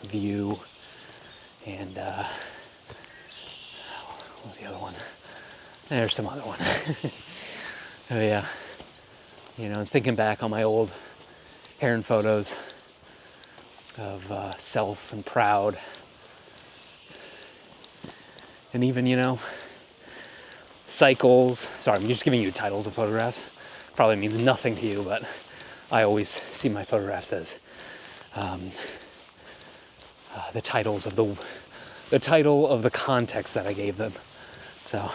View, and what was the other one? There's some other one. Oh yeah. You know, thinking back on my old Heron photos of self and proud. And even, you know, cycles. Sorry, I'm just giving you titles of photographs. Probably means nothing to you, but I always see my photographs as the titles of the title of the context that I gave them. So,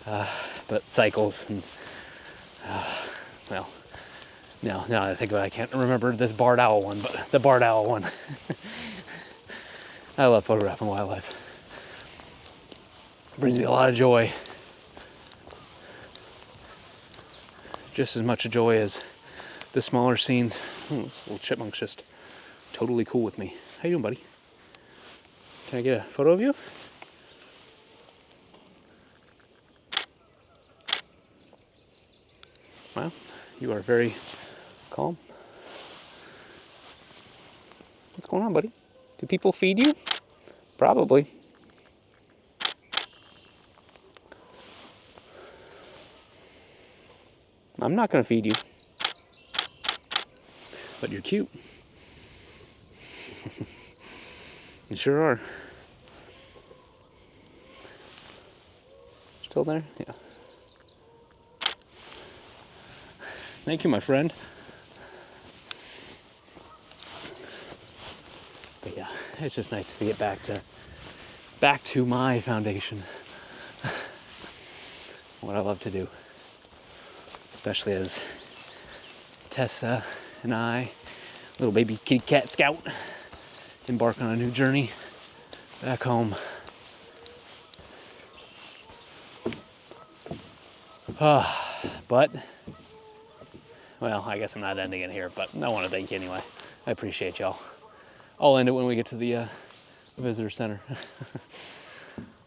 but cycles and well, now that I think about it, I can't remember this barred owl one, but the barred owl one. I love photographing wildlife. It brings me a lot of joy. Just as much joy as the smaller scenes. This little chipmunk's just totally cool with me. How you doing, buddy? Can I get a photo of you? Wow, you are very calm. What's going on, buddy? Do people feed you? Probably. I'm not gonna feed you, but you're cute. You sure are. Still there? Yeah. Thank you, my friend. But yeah, it's just nice to get back to my foundation. What I love to do, especially as Tessa and I, little baby kitty cat scout, embark on a new journey back home. But, well, I guess I'm not ending it here, but I want to thank you anyway. I appreciate y'all. I'll end it when we get to the visitor center.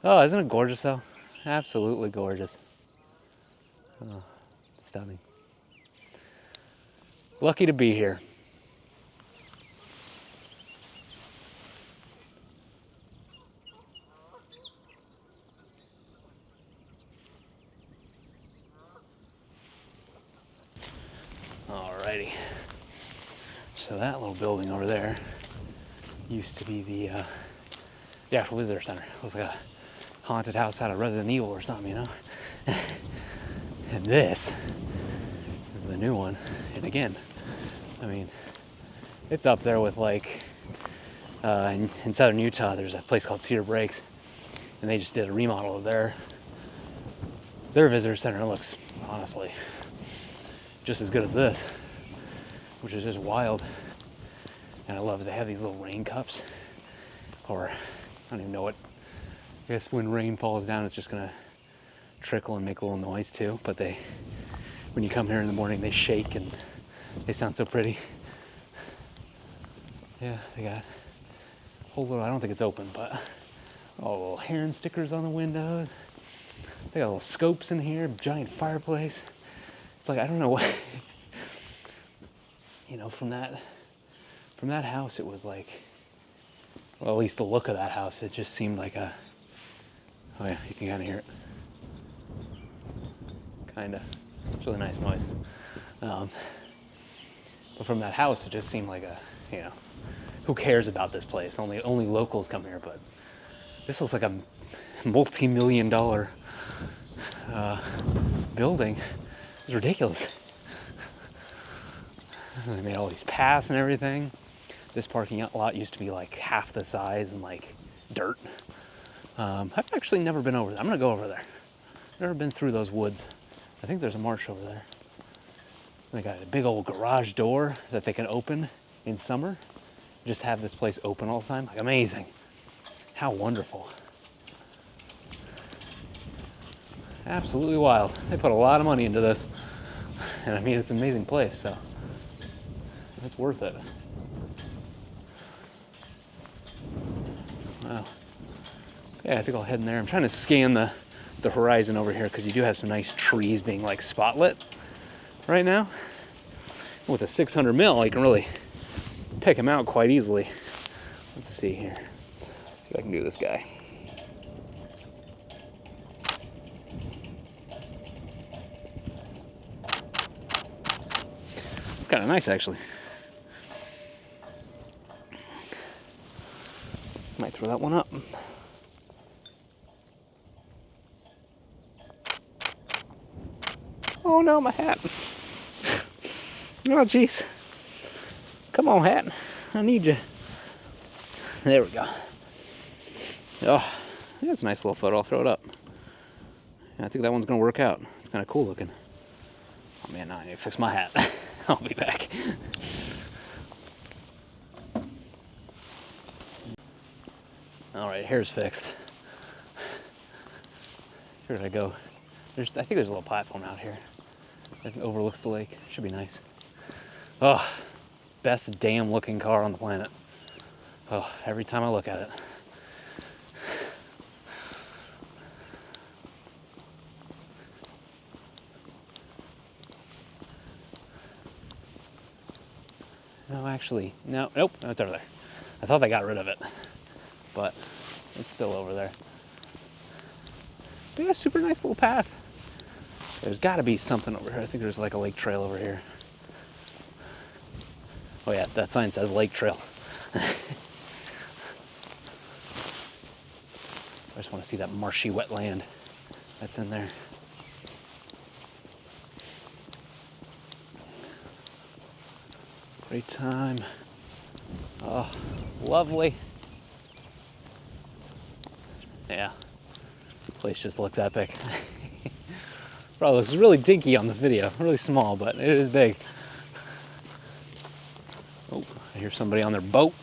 Oh, isn't it gorgeous though? Absolutely gorgeous. Oh, stunning. Lucky to be here. Alrighty. So that little building over there used to be the actual visitor center. It was like a haunted house out of Resident Evil or something, you know? And this is the new one. And again, I mean, it's up there with like, in southern Utah, there's a place called Cedar Breaks, and they just did a remodel of their visitor center. It looks, honestly, just as good as this, which is just wild. And I love it. They have these little rain cups, or I don't even know what, I guess when rain falls down, it's just gonna trickle and make a little noise too. But when you come here in the morning, they shake and they sound so pretty. Yeah, they got a whole little, I don't think it's open, but all little heron stickers on the windows. They got little scopes in here, giant fireplace. It's like, I don't know what, you know, from that house, it was like, well, at least the look of that house, it just seemed like a, oh yeah, you can kind of hear it. Kind of. It's really nice noise. But from that house, it just seemed like a, you know, who cares about this place? Only locals come here, but this looks like a multi-million-dollar building. It's ridiculous. They made all these paths and everything. This parking lot used to be like half the size and like dirt. I've actually never been over there. I'm gonna go over there. Never been through those woods. I think there's a marsh over there. They got a big old garage door that they can open in summer. Just have this place open all the time. Like, amazing. How wonderful. Absolutely wild. They put a lot of money into this. And I mean, it's an amazing place, so it's worth it. Wow. Yeah, I think I'll head in there. I'm trying to scan the horizon over here because you do have some nice trees being like spotlit right now. With a 600 mil, you can really pick them out quite easily. Let's see here. See if I can do this guy. It's kind of nice, actually. Might throw that one up. Oh no, my hat. Oh, jeez. Come on, hat. I need you. There we go. Oh, that's a nice little photo. I'll throw it up. I think that one's going to work out. It's kind of cool looking. Oh, man, now I need to fix my hat. I'll be back. All right, hair's fixed. Here I go. I think there's a little platform out here that overlooks the lake. Should be nice. Oh, best damn looking car on the planet. Oh, every time I look at it. No, actually, no, nope, it's over there. I thought they got rid of it, but it's still over there. But yeah, super nice little path. There's got to be something over here. I think there's like a lake trail over here. Oh yeah, that sign says lake trail. I just want to see that marshy wetland that's in there. Great time. Oh, lovely. Yeah, the place just looks epic. Probably looks really dinky on this video, really small, but it is big. Oh, I hear somebody on their boat.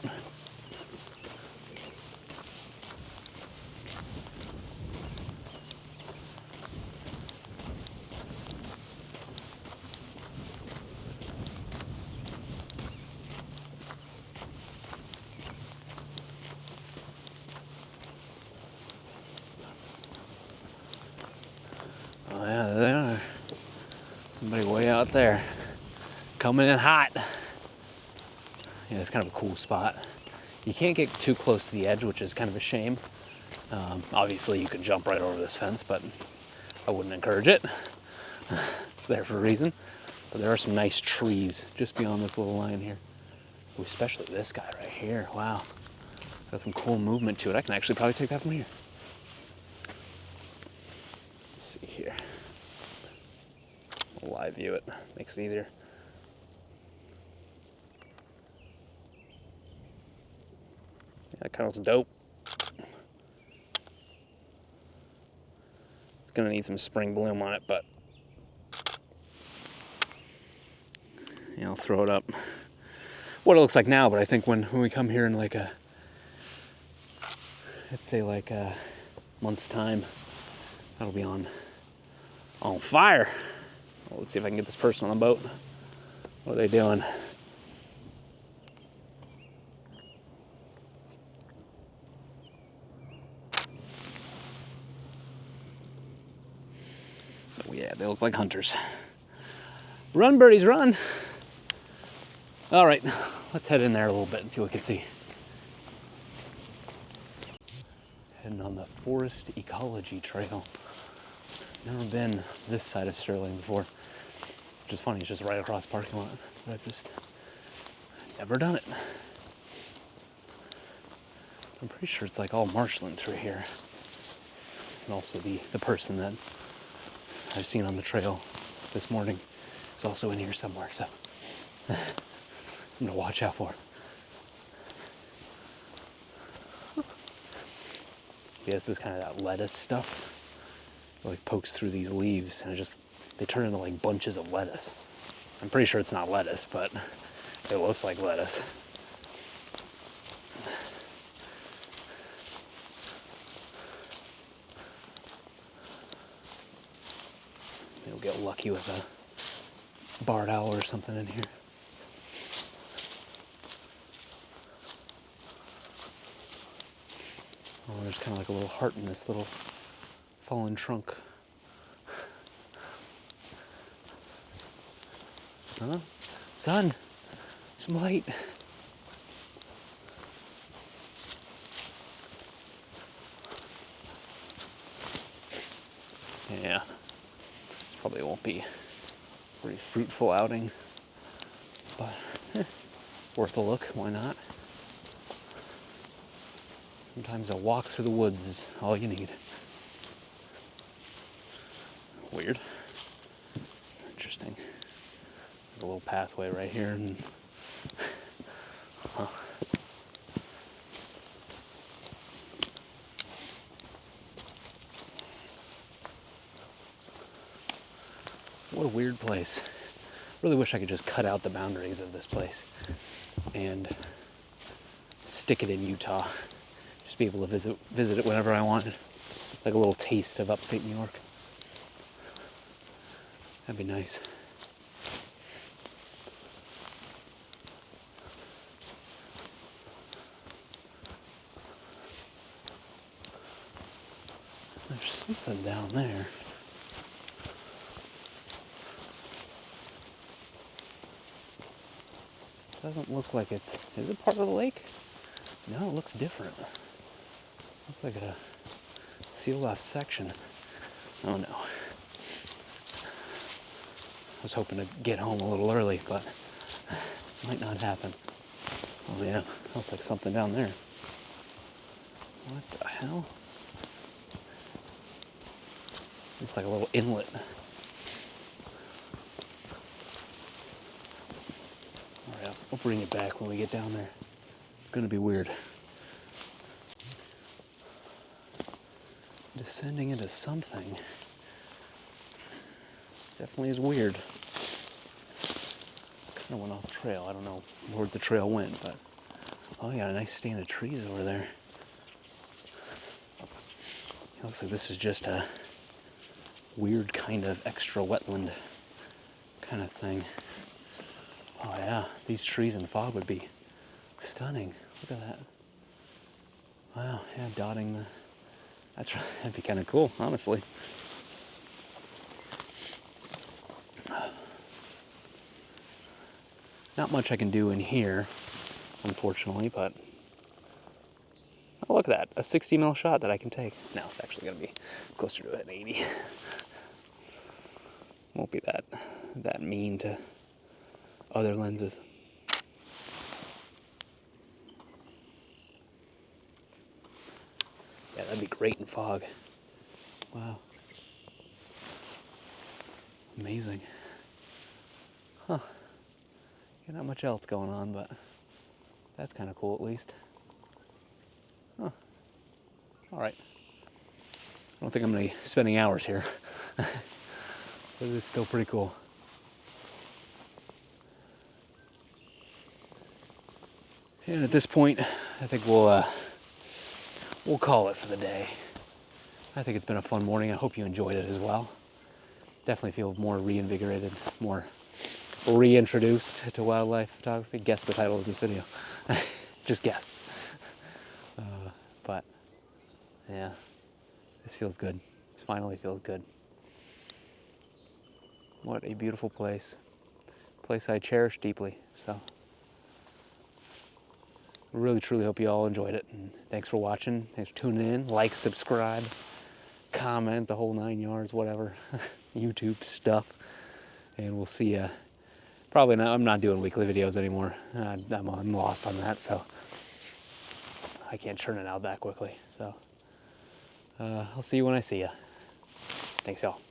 Oh yeah, there they are. Somebody way out there, coming in hot. Yeah, it's kind of a cool spot. You can't get too close to the edge, which is kind of a shame. Obviously, you can jump right over this fence, but I wouldn't encourage it. It's there for a reason. But there are some nice trees just beyond this little line here. Ooh, especially this guy right here. Wow. It's got some cool movement to it. I can actually probably take that from here. Let's see here. I'll live view it. Makes it easier. Yeah, that kind of looks dope. It's gonna need some spring bloom on it, but yeah, I'll throw it up. What it looks like now, but I think when we come here in like a, let's say like a month's time, that'll be on fire. Well, let's see if I can get this person on the boat. What are they doing? Oh yeah, they look like hunters. Run, birdies, run. All right, let's head in there a little bit and see what we can see. Heading on the Forest Ecology Trail. Never been this side of Sterling before, which is funny, it's just right across the parking lot, but I've just never done it. I'm pretty sure it's like all marshland through here. And also the person that I've seen on the trail this morning is also in here somewhere, so something to watch out for. Yeah, this is kind of that lettuce stuff. It like pokes through these leaves and they turn into like bunches of lettuce. I'm pretty sure it's not lettuce, but it looks like lettuce. Maybe we'll get lucky with a barred owl or something in here. Oh, there's kind of like a little heart in this little fallen trunk. Huh? Sun, some light. Yeah, probably won't be a very fruitful outing, but worth a look, why not? Sometimes a walk through the woods is all you need. Weird. Interesting. There's a little pathway right here. And, huh. What a weird place. Really wish I could just cut out the boundaries of this place and stick it in Utah. Just be able to visit it whenever I wanted. Like a little taste of upstate New York. That'd be nice. nothing down there. Doesn't look like it's, is it part of the lake? No, it looks different. Looks like a sealed off section. Oh no. I was hoping to get home a little early, but might not happen. Oh yeah, looks like something down there. What the hell? It's like a little inlet. Alright, I'll bring it back when we get down there. It's gonna be weird. Descending into something. Definitely is weird. Kind of went off trail. I don't know where the trail went, but oh, you got a nice stand of trees over there. It looks like this is just a weird kind of extra wetland kind of thing. Oh yeah, these trees and fog would be stunning. Look at that. Wow, yeah, dotting the. That'd be kind of cool, honestly. Not much I can do in here, unfortunately, but oh, look at that, a 60 mil shot that I can take. No, it's actually going to be closer to an 80. Won't be that mean to other lenses. Yeah, that'd be great in fog. Wow. Amazing. Huh. Yeah, not much else going on, but that's kind of cool at least. Huh. All right. I don't think I'm going to be spending hours here. But it is still pretty cool. And at this point, I think we'll call it for the day. I think it's been a fun morning. I hope you enjoyed it as well. Definitely feel more reinvigorated, more reintroduced to wildlife photography. Guess the title of this video. Just guess. But yeah, this feels good. This finally feels good. What a beautiful place. Place I cherish deeply. So really, truly hope you all enjoyed it. And thanks for watching. Thanks for tuning in. Like, subscribe, comment, the whole 9 yards, whatever. YouTube stuff. And we'll see you. Probably not. I'm not doing weekly videos anymore. I'm lost on that, so I can't churn it out that quickly. So I'll see you when I see you. Thanks, y'all.